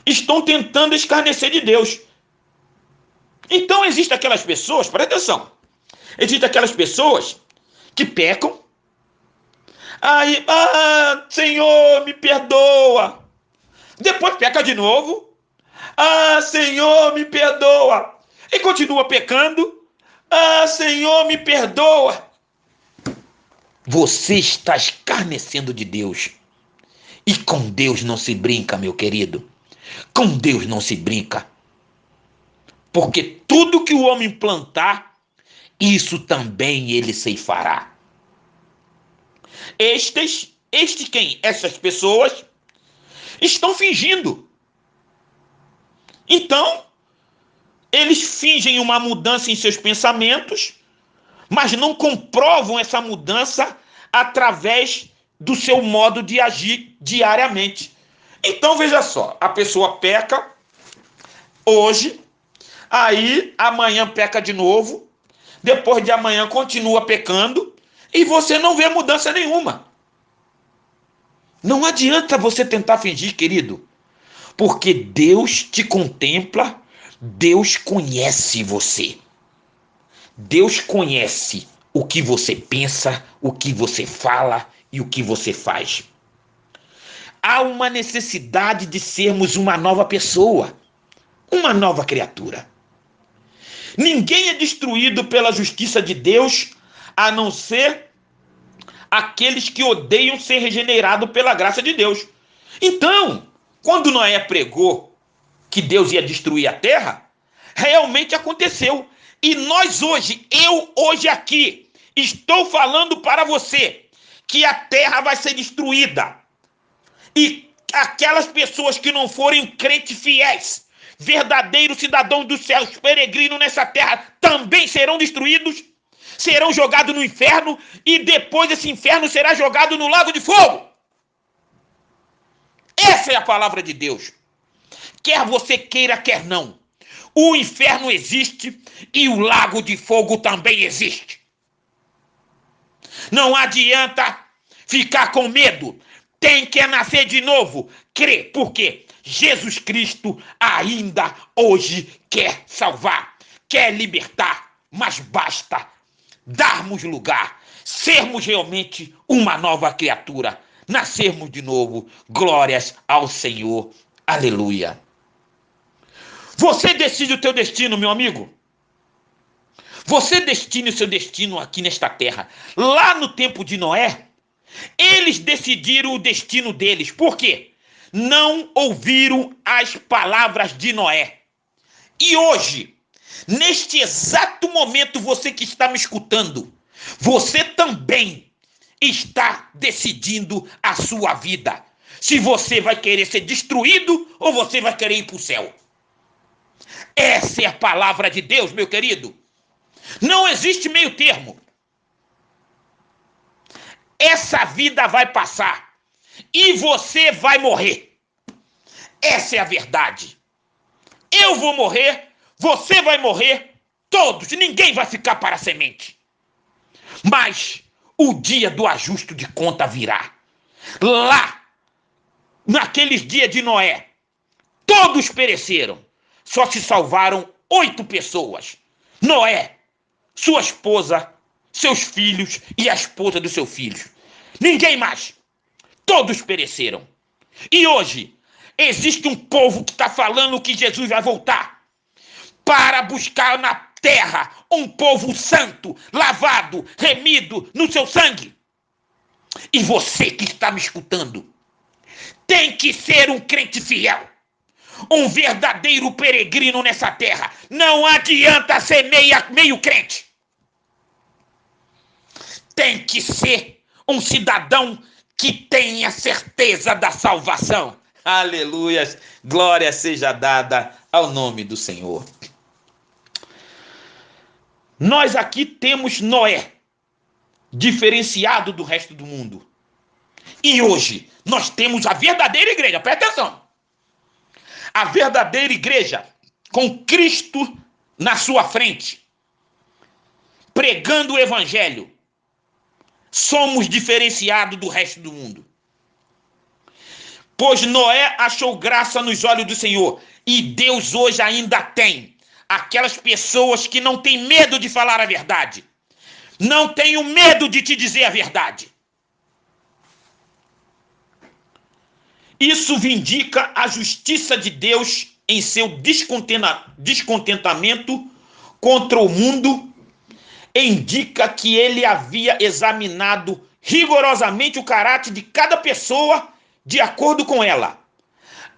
estão tentando escarnecer de Deus. Então existem aquelas pessoas, presta atenção, existem aquelas pessoas que pecam, aí, Senhor, me perdoa. Depois peca de novo, Senhor, me perdoa. E continua pecando, Senhor, me perdoa. Você está escarnecendo de Deus. E com Deus não se brinca, meu querido. Com Deus não se brinca. Porque tudo que o homem plantar, isso também ele ceifará. Essas pessoas estão fingindo. Então, eles fingem uma mudança em seus pensamentos, mas não comprovam essa mudança através do seu modo de agir diariamente. Então, veja só, a pessoa peca hoje, aí amanhã peca de novo, depois de amanhã continua pecando, e você não vê mudança nenhuma. Não adianta você tentar fingir, querido, porque Deus te contempla, Deus conhece você. Deus conhece o que você pensa, o que você fala e o que você faz. Há uma necessidade de sermos uma nova pessoa, uma nova criatura. Ninguém é destruído pela justiça de Deus, a não ser aqueles que odeiam ser regenerados pela graça de Deus. Então, quando Noé pregou que Deus ia destruir a terra, realmente aconteceu. E nós hoje, eu hoje aqui, estou falando para você que a terra vai ser destruída. E aquelas pessoas que não forem crentes fiéis, verdadeiros cidadãos dos céus, peregrinos nessa terra, também serão destruídos, serão jogados no inferno, e depois esse inferno será jogado no lago de fogo. Essa é a palavra de Deus. Quer você queira, quer não. O inferno existe e o lago de fogo também existe. Não adianta ficar com medo. Tem que nascer de novo. Crer, porque Jesus Cristo ainda hoje quer salvar, quer libertar, mas basta darmos lugar, sermos realmente uma nova criatura, nascermos de novo. Glórias ao Senhor. Aleluia. Você decide o teu destino, meu amigo. Você define o seu destino aqui nesta terra. Lá no tempo de Noé, eles decidiram o destino deles. Por quê? não ouviram as palavras de Noé. E hoje, neste exato momento, você que está me escutando, você também está decidindo a sua vida. Se você vai querer ser destruído ou você vai querer ir para o céu. Essa é a palavra de Deus, meu querido. Não existe meio termo. Essa vida vai passar e você vai morrer. Essa é a verdade. Eu vou morrer, você vai morrer, todos, ninguém vai ficar para a semente. Mas o dia do ajuste de conta virá. Lá, naqueles dias de Noé, todos pereceram. Só se salvaram 8 pessoas. Noé, sua esposa, seus filhos e a esposa do seu filho. Ninguém mais. Todos pereceram. E hoje, existe um povo que está falando que Jesus vai voltar para buscar na terra um povo santo, lavado, remido no seu sangue. E você que está me escutando, tem que ser um crente fiel, um verdadeiro peregrino nessa terra. Não adianta ser meio crente. Tem que ser um cidadão que tenha certeza da salvação. Aleluias, glória seja dada ao nome do Senhor. Nós aqui temos Noé, diferenciado do resto do mundo. E hoje nós temos a verdadeira igreja, presta atenção. A verdadeira igreja com Cristo na sua frente, pregando o evangelho. Somos diferenciados do resto do mundo. Pois Noé achou graça nos olhos do Senhor. E Deus hoje ainda tem aquelas pessoas que não têm medo de falar a verdade. Não tenho medo de te dizer a verdade. Isso vindica a justiça de Deus em seu descontentamento contra o mundo. Indica que ele havia examinado rigorosamente o caráter de cada pessoa de acordo com ela,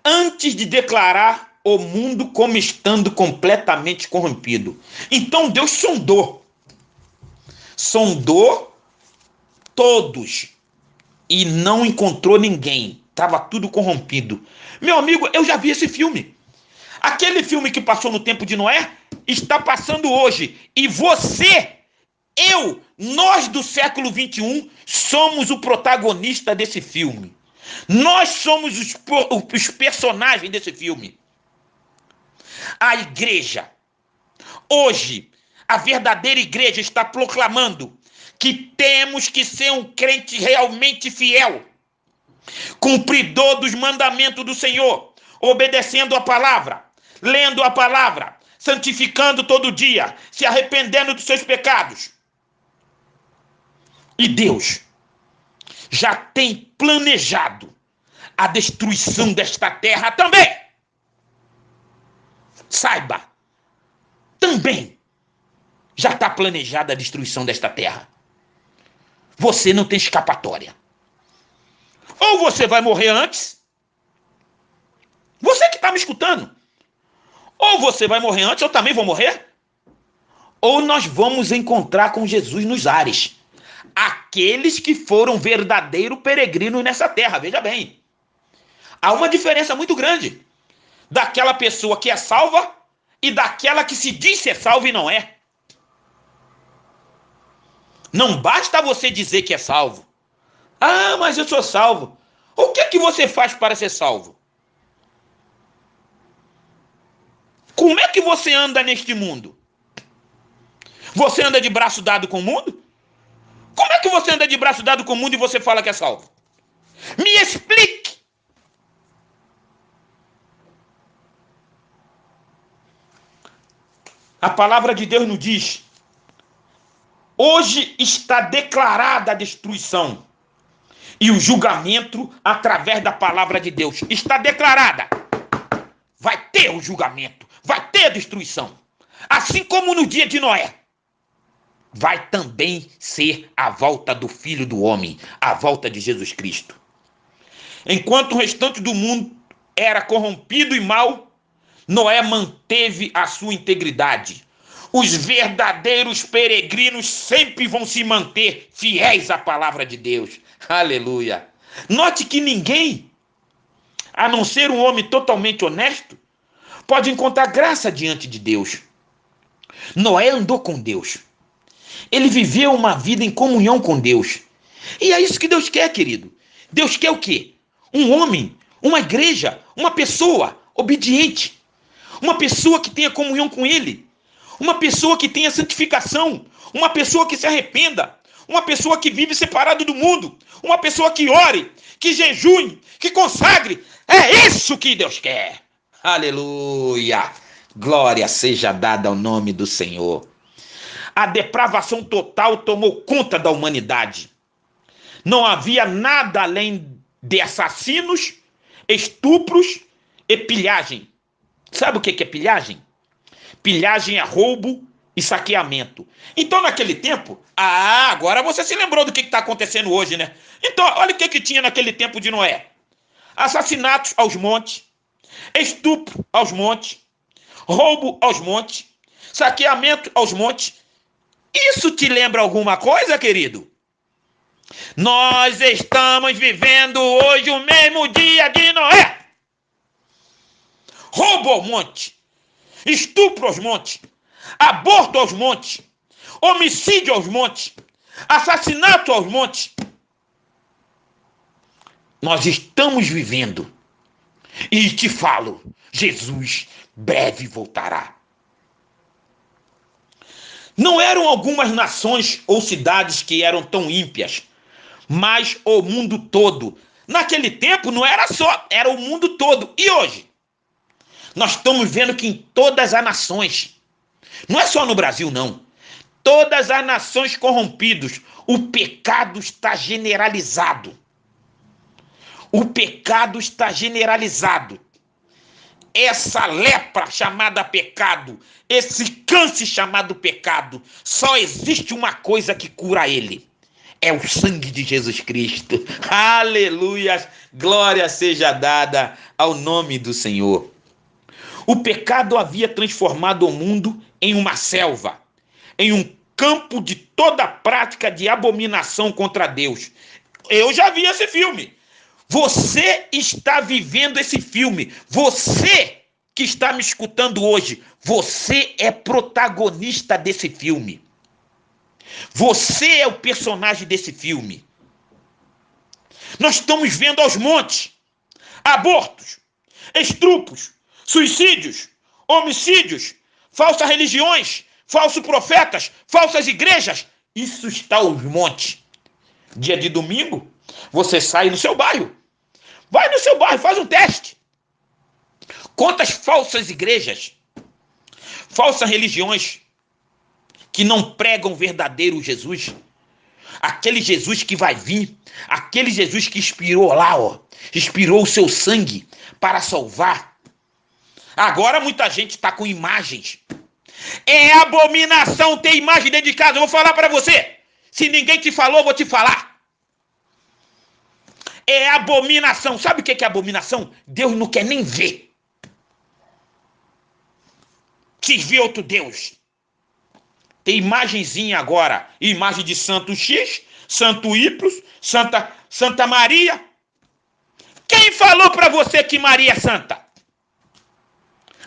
antes de declarar o mundo como estando completamente corrompido. Então Deus sondou todos e não encontrou ninguém. Estava tudo corrompido. Meu amigo, eu já vi esse filme. Aquele filme que passou no tempo de Noé está passando hoje. E você, nós do século 21 somos o protagonista desse filme. Nós somos os personagens desse filme. A igreja, hoje, a verdadeira igreja está proclamando que temos que ser um crente realmente fiel, cumpridor dos mandamentos do Senhor, obedecendo a palavra, lendo a palavra, santificando todo dia, se arrependendo dos seus pecados. E Deus já tem planejado a destruição desta terra também. Saiba, também já está planejada a destruição desta terra. Você não tem escapatória. Ou você vai morrer antes, você que está me escutando, ou você vai morrer antes, eu também vou morrer, ou nós vamos encontrar com Jesus nos ares. Aqueles que foram verdadeiro peregrino nessa terra, veja bem. Há uma diferença muito grande daquela pessoa que é salva e daquela que se diz ser salva e não é. Não basta você dizer que é salvo. Ah, mas eu sou salvo. O que é que você faz para ser salvo? Como é que você anda neste mundo? Você anda de braço dado com o mundo? Como é que você anda de braço dado com o mundo e você fala que é salvo? Me explique. A palavra de Deus nos diz: hoje está declarada a destruição e o julgamento através da palavra de Deus. Está declarada. Vai ter o julgamento, vai ter a destruição. Assim como no dia de Noé, vai também ser a volta do Filho do Homem, a volta de Jesus Cristo. Enquanto o restante do mundo era corrompido e mau, Noé manteve a sua integridade. Os verdadeiros peregrinos sempre vão se manter fiéis à palavra de Deus. Aleluia. Note que ninguém, a não ser um homem totalmente honesto, pode encontrar graça diante de Deus. Noé andou com Deus. Ele viveu uma vida em comunhão com Deus. E é isso que Deus quer, querido. Deus quer o quê? Um homem, uma igreja, uma pessoa obediente. Uma pessoa que tenha comunhão com Ele. Uma pessoa que tenha santificação. Uma pessoa que se arrependa. Uma pessoa que vive separado do mundo. Uma pessoa que ore, que jejue, que consagre. É isso que Deus quer. Aleluia. Glória seja dada ao nome do Senhor. A depravação total tomou conta da humanidade. Não havia nada além de assassinos, estupros e pilhagem. Sabe o que é pilhagem? Pilhagem é roubo e saqueamento. Então, naquele tempo, agora você se lembrou do que está acontecendo hoje, né? Então, olha o que tinha naquele tempo de Noé. Assassinatos aos montes, estupro aos montes, roubo aos montes, saqueamento aos montes. Isso te lembra alguma coisa, querido? Nós estamos vivendo hoje o mesmo dia de Noé. Roubo ao monte, estupro aos montes, aborto aos montes, homicídio aos montes, assassinato aos montes. Nós estamos vivendo. E te falo, Jesus breve voltará. Não eram algumas nações ou cidades que eram tão ímpias, mas o mundo todo. Naquele tempo não era só, era o mundo todo. E hoje? Nós estamos vendo que em todas as nações, não é só no Brasil não, todas as nações corrompidas, o pecado está generalizado. O pecado está generalizado. Essa lepra chamada pecado, esse câncer chamado pecado, só existe uma coisa que cura ele. É o sangue de Jesus Cristo. Aleluia! Glória seja dada ao nome do Senhor. O pecado havia transformado o mundo em uma selva, em um campo de toda prática de abominação contra Deus. Eu já vi esse filme. Você está vivendo esse filme. Você que está me escutando hoje, você é protagonista desse filme. Você é o personagem desse filme. Nós estamos vendo aos montes abortos, estupros, suicídios, homicídios, falsas religiões, falsos profetas, falsas igrejas. Isso está aos montes. Dia de domingo, você sai no seu bairro. Vai no seu bairro, faz um teste. Quantas falsas igrejas, falsas religiões que não pregam o verdadeiro Jesus, aquele Jesus que vai vir, aquele Jesus que inspirou lá, inspirou o seu sangue para salvar. Agora muita gente está com imagens. É abominação ter imagem dentro de casa. Eu vou falar para você. Se ninguém te falou, eu vou te falar. É abominação. Sabe o que é abominação? Deus não quer nem ver. Quis ver outro Deus. Tem imagenzinha agora. Imagem de Santo X, Santo Y, Santa Maria. Quem falou para você que Maria é santa?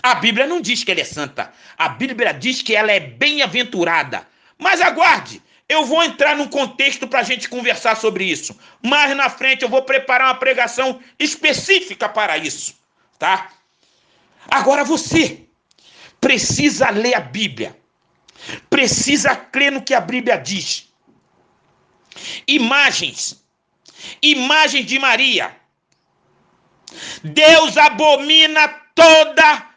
A Bíblia não diz que ela é santa. A Bíblia diz que ela é bem-aventurada. Mas aguarde. Eu vou entrar num contexto para a gente conversar sobre isso. Mais na frente eu vou preparar uma pregação específica para isso. Tá? Agora você precisa ler a Bíblia. Precisa crer no que a Bíblia diz. Imagens de Maria. Deus abomina toda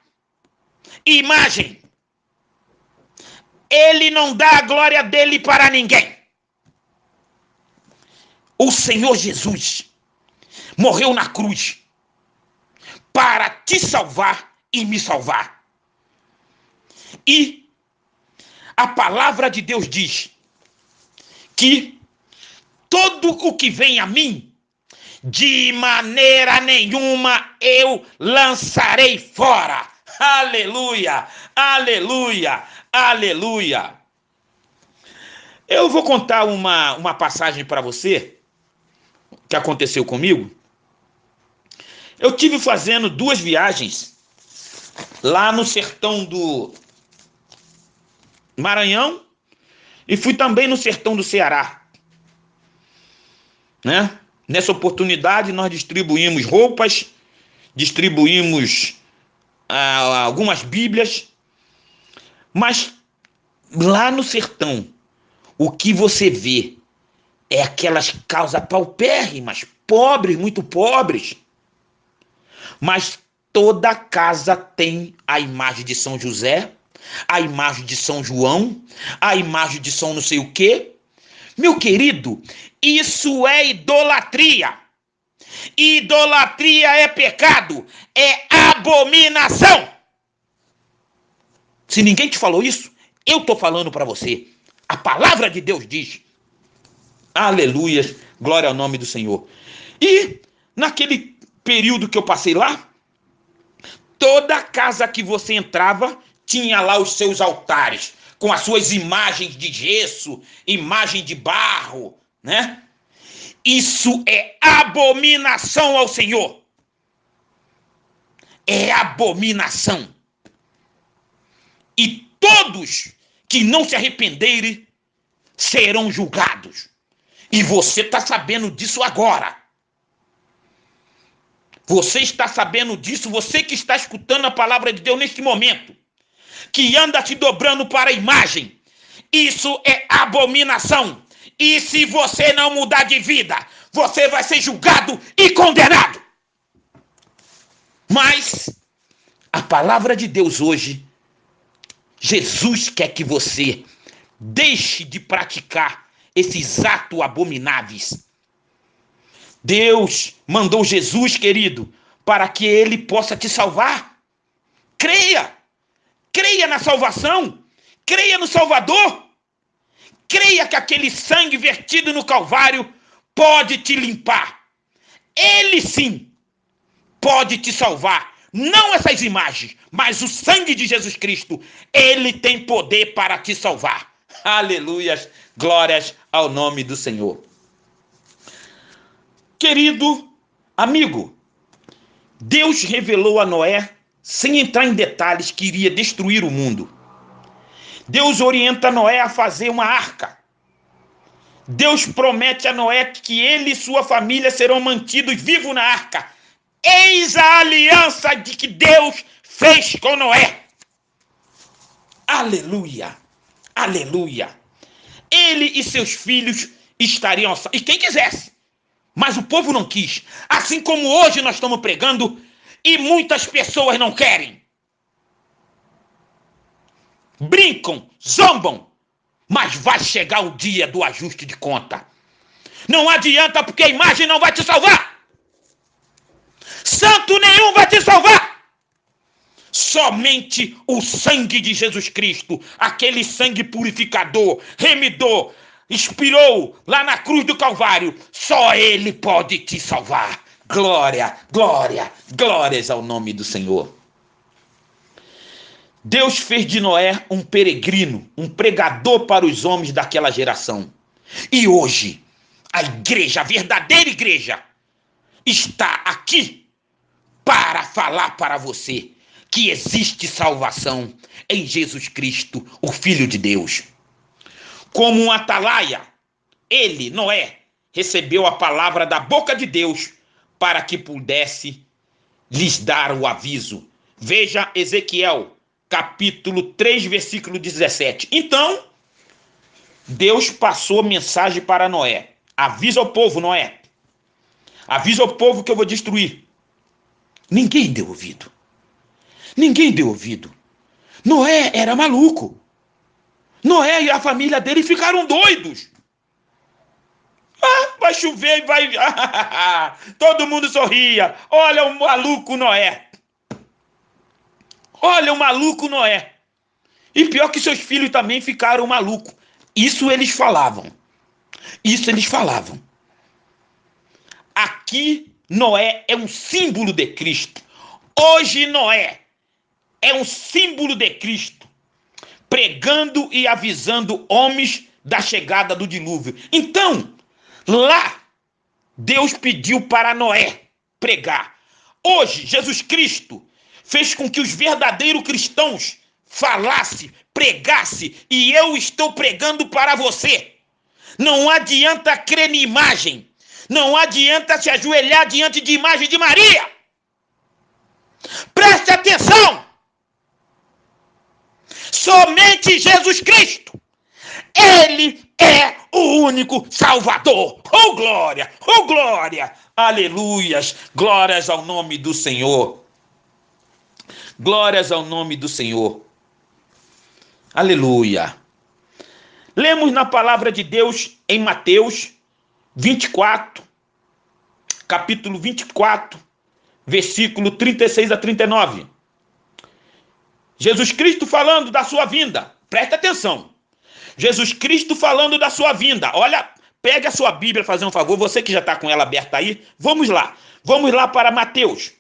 imagem. Ele não dá a glória dele para ninguém. O Senhor Jesus morreu na cruz para te salvar e me salvar. E a palavra de Deus diz que todo o que vem a mim, de maneira nenhuma eu lançarei fora. Aleluia, aleluia, aleluia. Eu vou contar uma passagem para você que aconteceu comigo. Eu tive fazendo 2 viagens lá no sertão do Maranhão e fui também no sertão do Ceará, né? Nessa oportunidade nós distribuímos roupas, distribuímos algumas bíblias, mas lá no sertão o que você vê é aquelas casas paupérrimas, pobres, muito pobres, mas toda casa tem a imagem de São José, a imagem de São João, a imagem de São não sei o quê. Meu querido, isso é idolatria. Idolatria é pecado, é abominação. Se ninguém te falou isso, eu estou falando para você. A palavra de Deus diz. Aleluia, glória ao nome do Senhor. E naquele período que eu passei lá, toda casa que você entrava tinha lá os seus altares, com as suas imagens de gesso, imagem de barro, né? Isso é abominação ao Senhor. É abominação. E todos que não se arrependerem serão julgados. E você está sabendo disso agora. Você está sabendo disso, você que está escutando a palavra de Deus neste momento, que anda se dobrando para a imagem. Isso é abominação. E se você não mudar de vida, você vai ser julgado e condenado. Mas a palavra de Deus hoje, Jesus quer que você deixe de praticar esses atos abomináveis. Deus mandou Jesus, querido, para que ele possa te salvar. Creia. Creia na salvação. Creia no Salvador. Creia que aquele sangue vertido no Calvário pode te limpar. Ele sim pode te salvar. Não essas imagens, mas o sangue de Jesus Cristo. Ele tem poder para te salvar. Aleluias, glórias ao nome do Senhor. Querido amigo, Deus revelou a Noé, sem entrar em detalhes, que iria destruir o mundo. Deus orienta Noé a fazer uma arca. Deus promete a Noé que ele e sua família serão mantidos vivos na arca. Eis a aliança de que Deus fez com Noé. Aleluia, aleluia. Ele e seus filhos estariam salvos. E quem quisesse. Mas o povo não quis. Assim como hoje nós estamos pregando e muitas pessoas não querem. Brincam, zombam, mas vai chegar o dia do ajuste de conta. Não adianta, porque a imagem não vai te salvar. Santo nenhum vai te salvar. Somente o sangue de Jesus Cristo, aquele sangue purificador, remidor, expirou lá na cruz do Calvário. Só ele pode te salvar. Glória, glória, glórias ao nome do Senhor. Deus fez de Noé um peregrino, um pregador para os homens daquela geração. E hoje, a igreja, a verdadeira igreja, está aqui para falar para você que existe salvação em Jesus Cristo, o Filho de Deus. Como um atalaia, ele, Noé, recebeu a palavra da boca de Deus para que pudesse lhes dar o aviso. Veja Ezequiel, capítulo 3, versículo 17. Então, Deus passou mensagem para Noé. Avisa ao povo, Noé. Avisa ao povo que eu vou destruir. Ninguém deu ouvido. Ninguém deu ouvido. Noé era maluco. Noé e a família dele ficaram doidos. Vai chover e vai... Todo mundo sorria. Olha o maluco Noé. Olha o maluco Noé. E pior que seus filhos também ficaram malucos. Isso eles falavam. Isso eles falavam. aqui Noé é um símbolo de Cristo. Hoje Noé é um símbolo de Cristo, pregando e avisando homens da chegada do dilúvio. Então, lá, Deus pediu para Noé pregar. Hoje, Jesus Cristo fez com que os verdadeiros cristãos falassem, pregassem, e eu estou pregando para você. Não adianta crer em imagem. Não adianta se ajoelhar diante de imagem de Maria. Preste atenção. Somente Jesus Cristo. Ele é o único Salvador. Oh, glória! Oh, glória! Aleluias! Glórias ao nome do Senhor. Glórias ao nome do Senhor. Aleluia. Lemos na palavra de Deus em Mateus 24, capítulo 24, versículo 36 a 39. Jesus Cristo falando da sua vinda. Presta atenção. Jesus Cristo falando da sua vinda. Olha, pegue a sua Bíblia, fazer um favor. Você que já está com ela aberta aí. Vamos lá. Vamos lá para Mateus,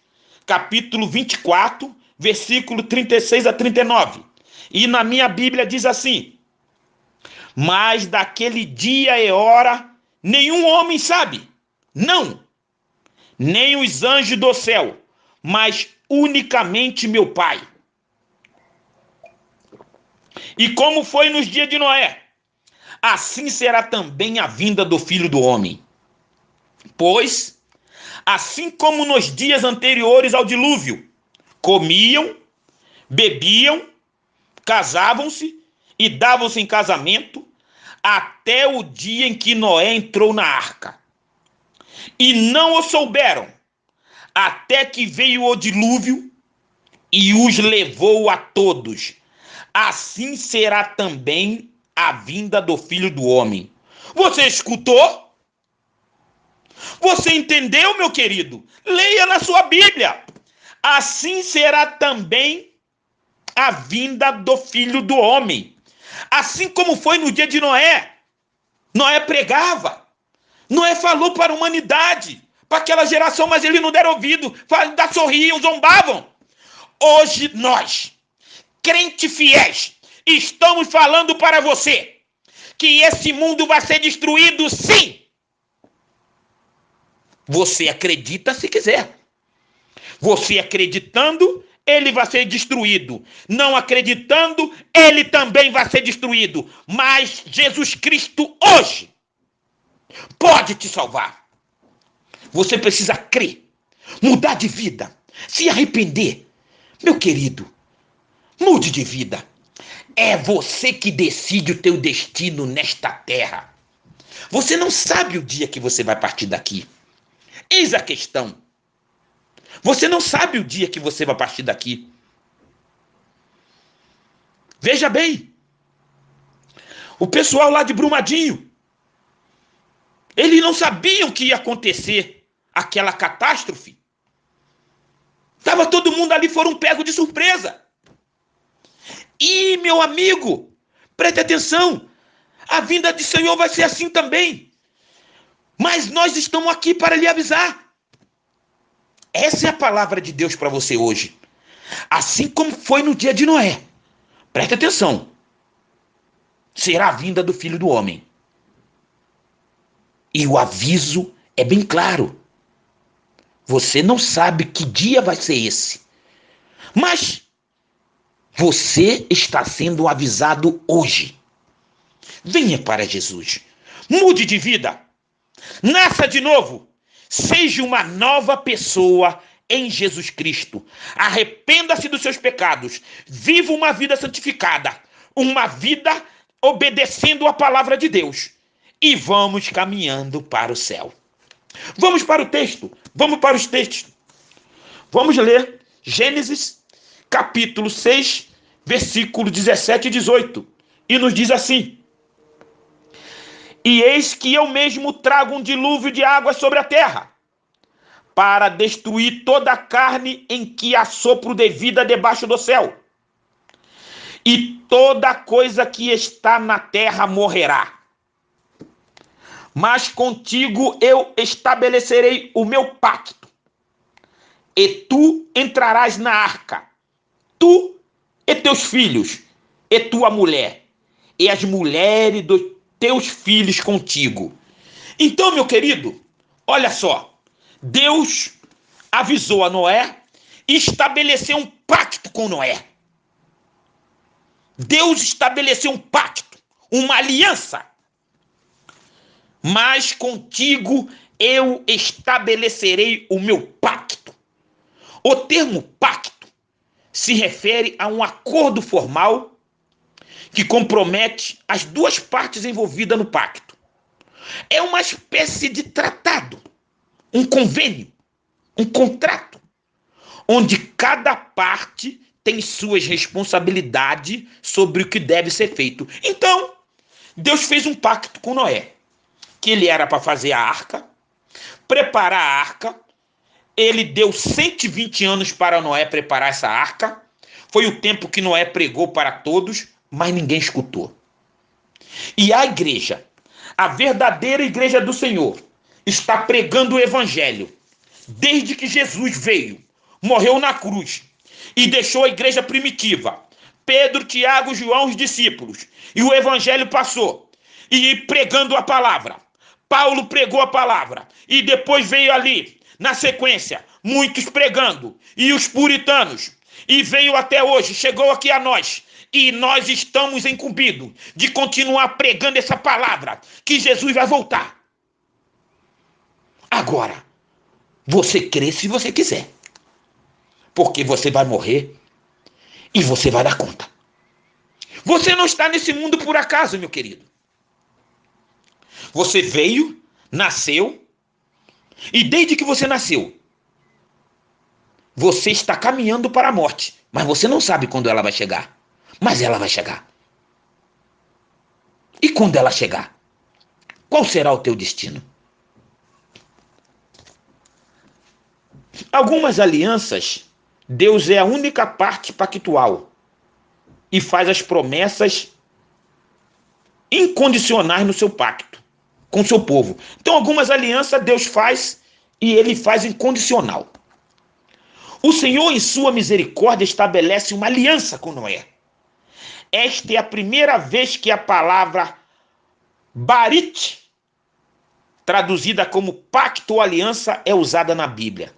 capítulo 24, versículo 36 a 39. E na minha Bíblia diz assim: mas daquele dia e hora nenhum homem sabe, não, nem os anjos do céu, mas unicamente meu Pai. E como foi nos dias de Noé, assim será também a vinda do Filho do Homem. Pois, assim como nos dias anteriores ao dilúvio, comiam, bebiam, casavam-se e davam-se em casamento, até o dia em que Noé entrou na arca. E não o souberam, até que veio o dilúvio e os levou a todos. Assim será também a vinda do Filho do Homem. Você escutou? Você entendeu, meu querido? Leia na sua Bíblia. Assim será também a vinda do Filho do Homem. Assim como foi no dia de Noé. Noé pregava. Noé falou para a humanidade, para aquela geração, mas eles não deram ouvido, sorriam, zombavam. Hoje nós, crentes fiéis, estamos falando para você que esse mundo vai ser destruído, sim. Você acredita se quiser. Você acreditando, ele vai ser destruído. Não acreditando, ele também vai ser destruído. Mas Jesus Cristo hoje pode te salvar. Você precisa crer, mudar de vida, se arrepender. Meu querido, mude de vida. É você que decide o teu destino nesta terra. Você não sabe o dia que você vai partir daqui. Eis a questão. Você não sabe o dia que você vai partir daqui. Veja bem. O pessoal lá de Brumadinho, eles não sabiam que ia acontecer aquela catástrofe. Estava todo mundo ali, foram pegos de surpresa. E, meu amigo, preste atenção. A vinda do Senhor vai ser assim também. Mas nós estamos aqui para lhe avisar. Essa é a palavra de Deus para você hoje. Assim como foi no dia de Noé. Preste atenção. Será a vinda do Filho do Homem. E o aviso é bem claro. Você não sabe que dia vai ser esse. Mas você está sendo avisado hoje. Venha para Jesus. Mude de vida. Nasça de novo. Seja uma nova pessoa em Jesus Cristo. Arrependa-se dos seus pecados. Viva uma vida santificada. Uma vida obedecendo a palavra de Deus. E vamos caminhando para o céu. Vamos para o texto. Vamos para os textos. Vamos ler Gênesis, capítulo 6, versículo 17 e 18. E nos diz assim: e eis que eu mesmo trago um dilúvio de água sobre a terra, para destruir toda a carne em que há sopro de vida debaixo do céu. E toda coisa que está na terra morrerá. Mas contigo eu estabelecerei o meu pacto, e tu entrarás na arca, tu e teus filhos, e tua mulher, e as mulheres dos teus filhos contigo. Então, meu querido, olha só, Deus avisou a Noé e estabeleceu um pacto com Noé. Deus estabeleceu um pacto, uma aliança. Mas contigo eu estabelecerei o meu pacto. O termo pacto se refere a um acordo formal que compromete as duas partes envolvidas no pacto. É uma espécie de tratado, um convênio, um contrato, onde cada parte tem suas responsabilidades sobre o que deve ser feito. Então, Deus fez um pacto com Noé, que ele era para fazer a arca, preparar a arca. Ele deu 120 anos para Noé preparar essa arca. Foi o tempo que Noé pregou para todos, mas ninguém escutou. E a igreja, a verdadeira igreja do Senhor, está pregando o evangelho desde que Jesus veio, morreu na cruz e deixou a igreja primitiva. Pedro, Tiago, João, os discípulos. E o evangelho passou. E pregando a palavra. Paulo pregou a palavra. E depois veio ali, na sequência, muitos pregando. E os puritanos. E veio até hoje, chegou aqui a nós. E nós estamos incumbidos de continuar pregando essa palavra, que Jesus vai voltar. Agora, você crê se você quiser. Porque você vai morrer e você vai dar conta. Você não está nesse mundo por acaso, meu querido. Você veio, nasceu, e desde que você nasceu, você está caminhando para a morte, mas você não sabe quando ela vai chegar. Mas ela vai chegar. E quando ela chegar, qual será o teu destino? Algumas alianças, Deus é a única parte pactual e faz as promessas incondicionais no seu pacto com o seu povo. Então, algumas alianças Deus faz e ele faz incondicional. O Senhor, em sua misericórdia, estabelece uma aliança com Noé. Esta é a primeira vez que a palavra Barit, traduzida como pacto ou aliança, é usada na Bíblia.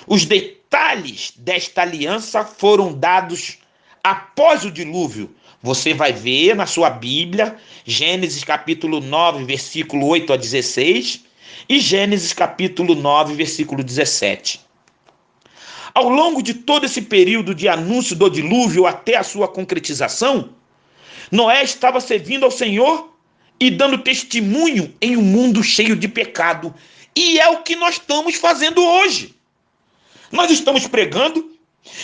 Os detalhes desta aliança foram dados após o dilúvio. Você vai ver na sua Bíblia, Gênesis capítulo 9, versículo 8 a 16 e Gênesis capítulo 9, versículo 17. Ao longo de todo esse período de anúncio do dilúvio até a sua concretização, Noé estava servindo ao Senhor e dando testemunho em um mundo cheio de pecado. E é o que nós estamos fazendo hoje. Nós estamos pregando,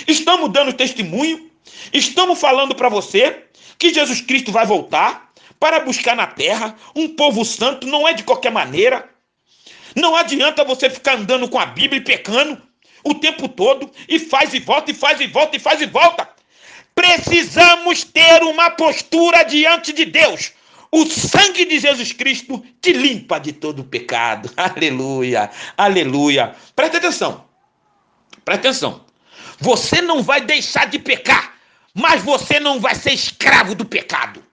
estamos dando testemunho, estamos falando para você que Jesus Cristo vai voltar para buscar na terra um povo santo, não é de qualquer maneira. Não adianta você ficar andando com a Bíblia e pecando o tempo todo, e faz e volta, e faz e volta, e faz e volta. Precisamos ter uma postura diante de Deus. O sangue de Jesus Cristo te limpa de todo o pecado. Aleluia, aleluia. Presta atenção. Presta atenção. Você não vai deixar de pecar, mas você não vai ser escravo do pecado.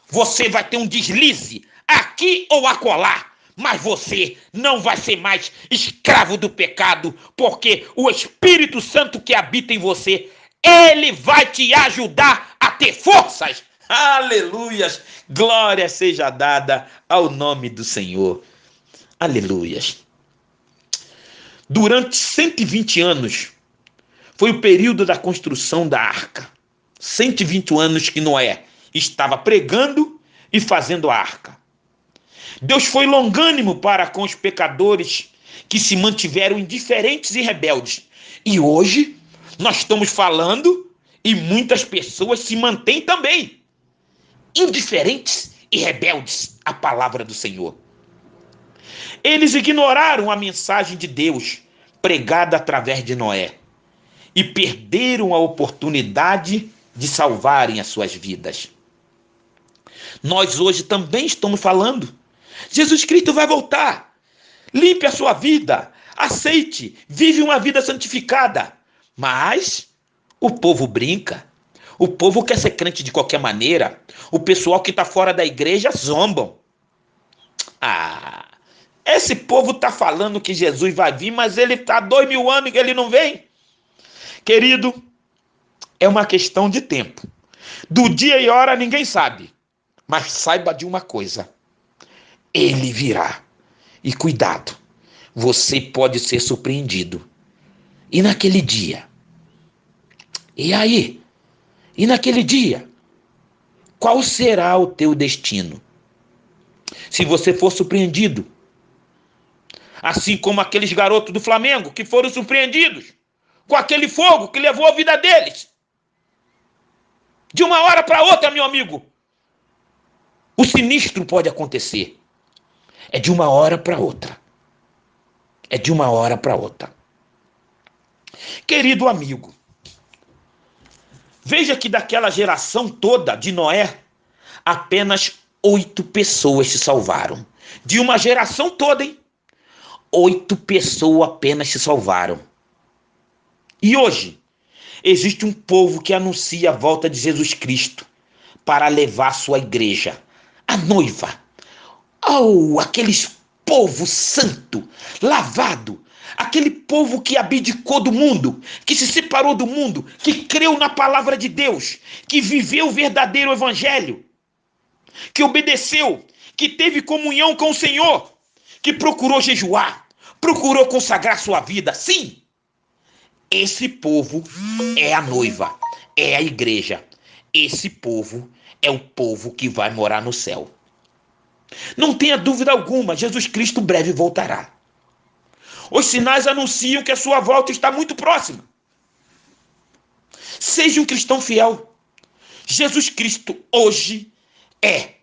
Você vai ter um deslize aqui ou acolá, mas você não vai ser mais escravo do pecado, porque o Espírito Santo que habita em você, ele vai te ajudar a ter forças. Aleluias. Glória seja dada ao nome do Senhor. Aleluias. Durante 120 anos, foi o período da construção da arca. 120 anos que Noé estava pregando e fazendo a arca. Deus foi longânimo para com os pecadores que se mantiveram indiferentes e rebeldes. E hoje, nós estamos falando e muitas pessoas se mantêm também indiferentes e rebeldes à palavra do Senhor. Eles ignoraram a mensagem de Deus pregada através de Noé e perderam a oportunidade de salvarem as suas vidas. Nós hoje também estamos falando, Jesus Cristo vai voltar. Limpe a sua vida. Aceite. Vive uma vida santificada. Mas o povo brinca. O povo quer ser crente de qualquer maneira. O pessoal que está fora da igreja zombam. Esse povo está falando que Jesus vai vir, mas ele está há 2000 anos e ele não vem. Querido, é uma questão de tempo. Do dia e hora ninguém sabe. Mas saiba de uma coisa. Ele virá. E cuidado, você pode ser surpreendido. E naquele dia? E aí? E naquele dia? Qual será o teu destino? Se você for surpreendido, assim como aqueles garotos do Flamengo que foram surpreendidos com aquele fogo que levou a vida deles. De uma hora para outra, meu amigo, o sinistro pode acontecer. É de uma hora para outra. É de uma hora para outra. Querido amigo, veja que daquela geração toda de Noé, apenas 8 pessoas se salvaram. De uma geração toda, hein? 8 pessoas apenas se salvaram. E hoje, existe um povo que anuncia a volta de Jesus Cristo para levar sua igreja, a noiva. Aqueles povo santo, lavado, aquele povo que abdicou do mundo, que se separou do mundo, que creu na palavra de Deus, que viveu o verdadeiro evangelho, que obedeceu, que teve comunhão com o Senhor, que procurou jejuar, procurou consagrar sua vida. Sim, esse povo é a noiva, é a igreja. Esse povo é o povo que vai morar no céu. Não tenha dúvida alguma, Jesus Cristo breve voltará. Os sinais anunciam que a sua volta está muito próxima. Seja um cristão fiel. Jesus Cristo hoje é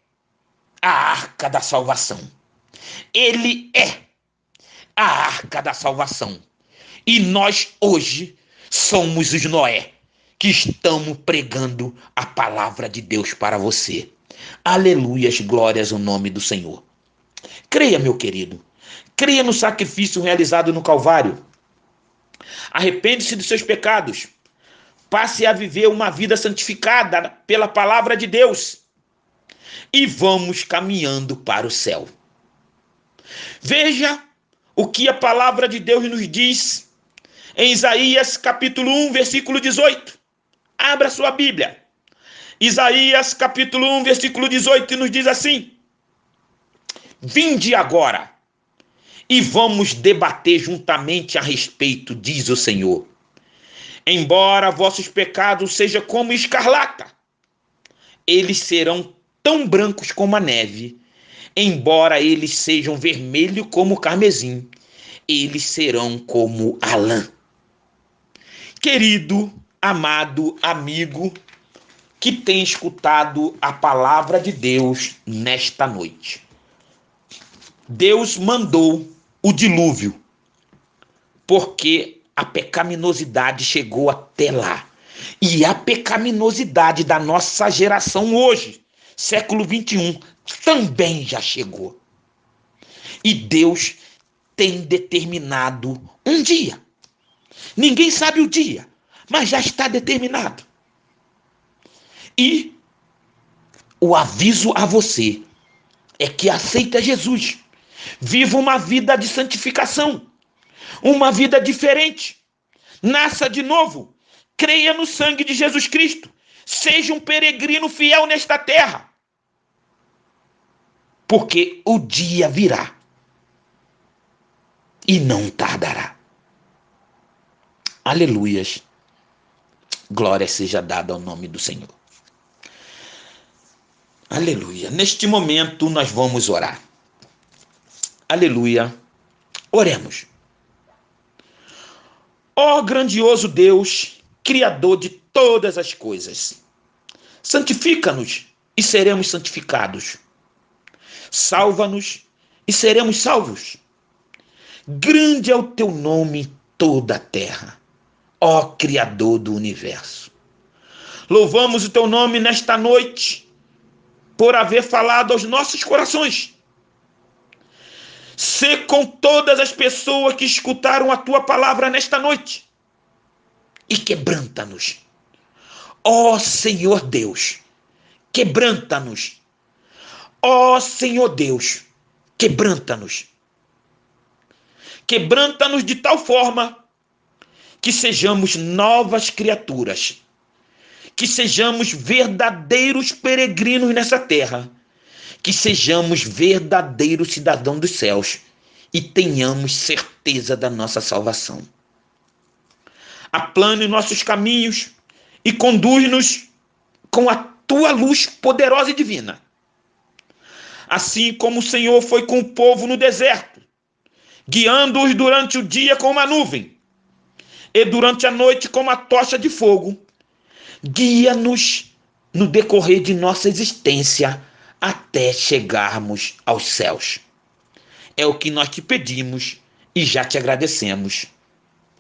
a arca da salvação. Ele é a arca da salvação. E nós hoje somos os Noé, que estamos pregando a palavra de Deus para você. Aleluias, glórias ao nome do Senhor. Creia, meu querido. Creia no sacrifício realizado no Calvário. Arrepende-se dos seus pecados. Passe a viver uma vida santificada pela palavra de Deus. E vamos caminhando para o céu. Veja o que a palavra de Deus nos diz em Isaías capítulo 1, versículo 18. Abra sua Bíblia. Isaías capítulo 1, versículo 18 nos diz assim: Vinde agora e vamos debater juntamente a respeito, diz o Senhor. Embora vossos pecados sejam como escarlata, eles serão tão brancos como a neve. Embora eles sejam vermelhos como o carmesim, eles serão como a lã. Querido, amado amigo, que tem escutado a palavra de Deus nesta noite. Deus mandou o dilúvio, porque a pecaminosidade chegou até lá. E a pecaminosidade da nossa geração hoje, século 21, também já chegou. E Deus tem determinado um dia. Ninguém sabe o dia, mas já está determinado. E o aviso a você é que aceita Jesus. Viva uma vida de santificação, uma vida diferente. Nasça de novo. Creia no sangue de Jesus Cristo. Seja um peregrino fiel nesta terra. Porque o dia virá e não tardará. Aleluias. Glória seja dada ao nome do Senhor. Aleluia. Neste momento nós vamos orar. Aleluia. Oremos. Ó grandioso Deus, Criador de todas as coisas, santifica-nos e seremos santificados. Salva-nos e seremos salvos. Grande é o teu nome em toda a terra, ó Criador do universo. Louvamos o teu nome nesta noite, por haver falado aos nossos corações. Sê com todas as pessoas que escutaram a tua palavra nesta noite e quebranta-nos. Ó Senhor Deus, quebranta-nos. Ó Senhor Deus, quebranta-nos. Quebranta-nos de tal forma que sejamos novas criaturas, que sejamos verdadeiros peregrinos nessa terra, que sejamos verdadeiros cidadãos dos céus e tenhamos certeza da nossa salvação. Aplane nossos caminhos e conduz-nos com a tua luz poderosa e divina. Assim como o Senhor foi com o povo no deserto, guiando-os durante o dia com uma nuvem e durante a noite com uma tocha de fogo, guia-nos no decorrer de nossa existência até chegarmos aos céus. É o que nós te pedimos e já te agradecemos.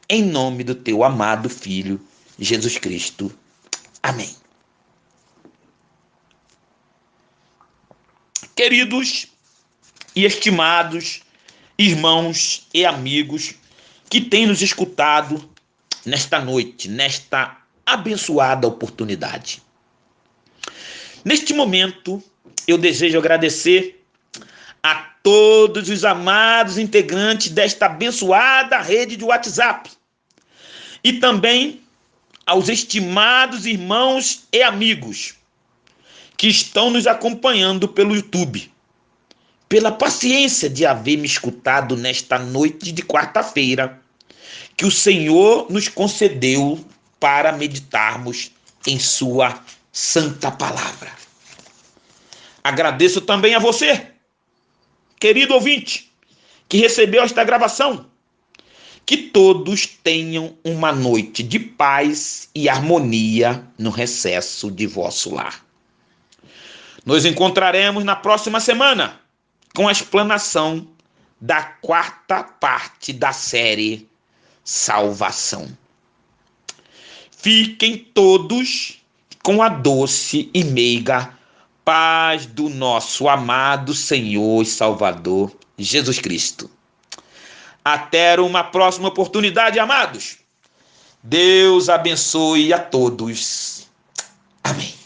Em nome do teu amado Filho, Jesus Cristo. Amém. Queridos e estimados irmãos e amigos que têm nos escutado nesta noite, nesta abençoada oportunidade. Neste momento, eu desejo agradecer a todos os amados integrantes desta abençoada rede de WhatsApp e também aos estimados irmãos e amigos que estão nos acompanhando pelo YouTube, pela paciência de haver me escutado nesta noite de quarta-feira, que o Senhor nos concedeu para meditarmos em sua santa palavra. Agradeço também a você, querido ouvinte, que recebeu esta gravação. Que todos tenham uma noite de paz e harmonia no recesso de vosso lar. Nos encontraremos na próxima semana com a explanação da quarta parte da série Salvação. Fiquem todos com a doce e meiga paz do nosso amado Senhor e Salvador Jesus Cristo. Até uma próxima oportunidade, amados. Deus abençoe a todos. Amém.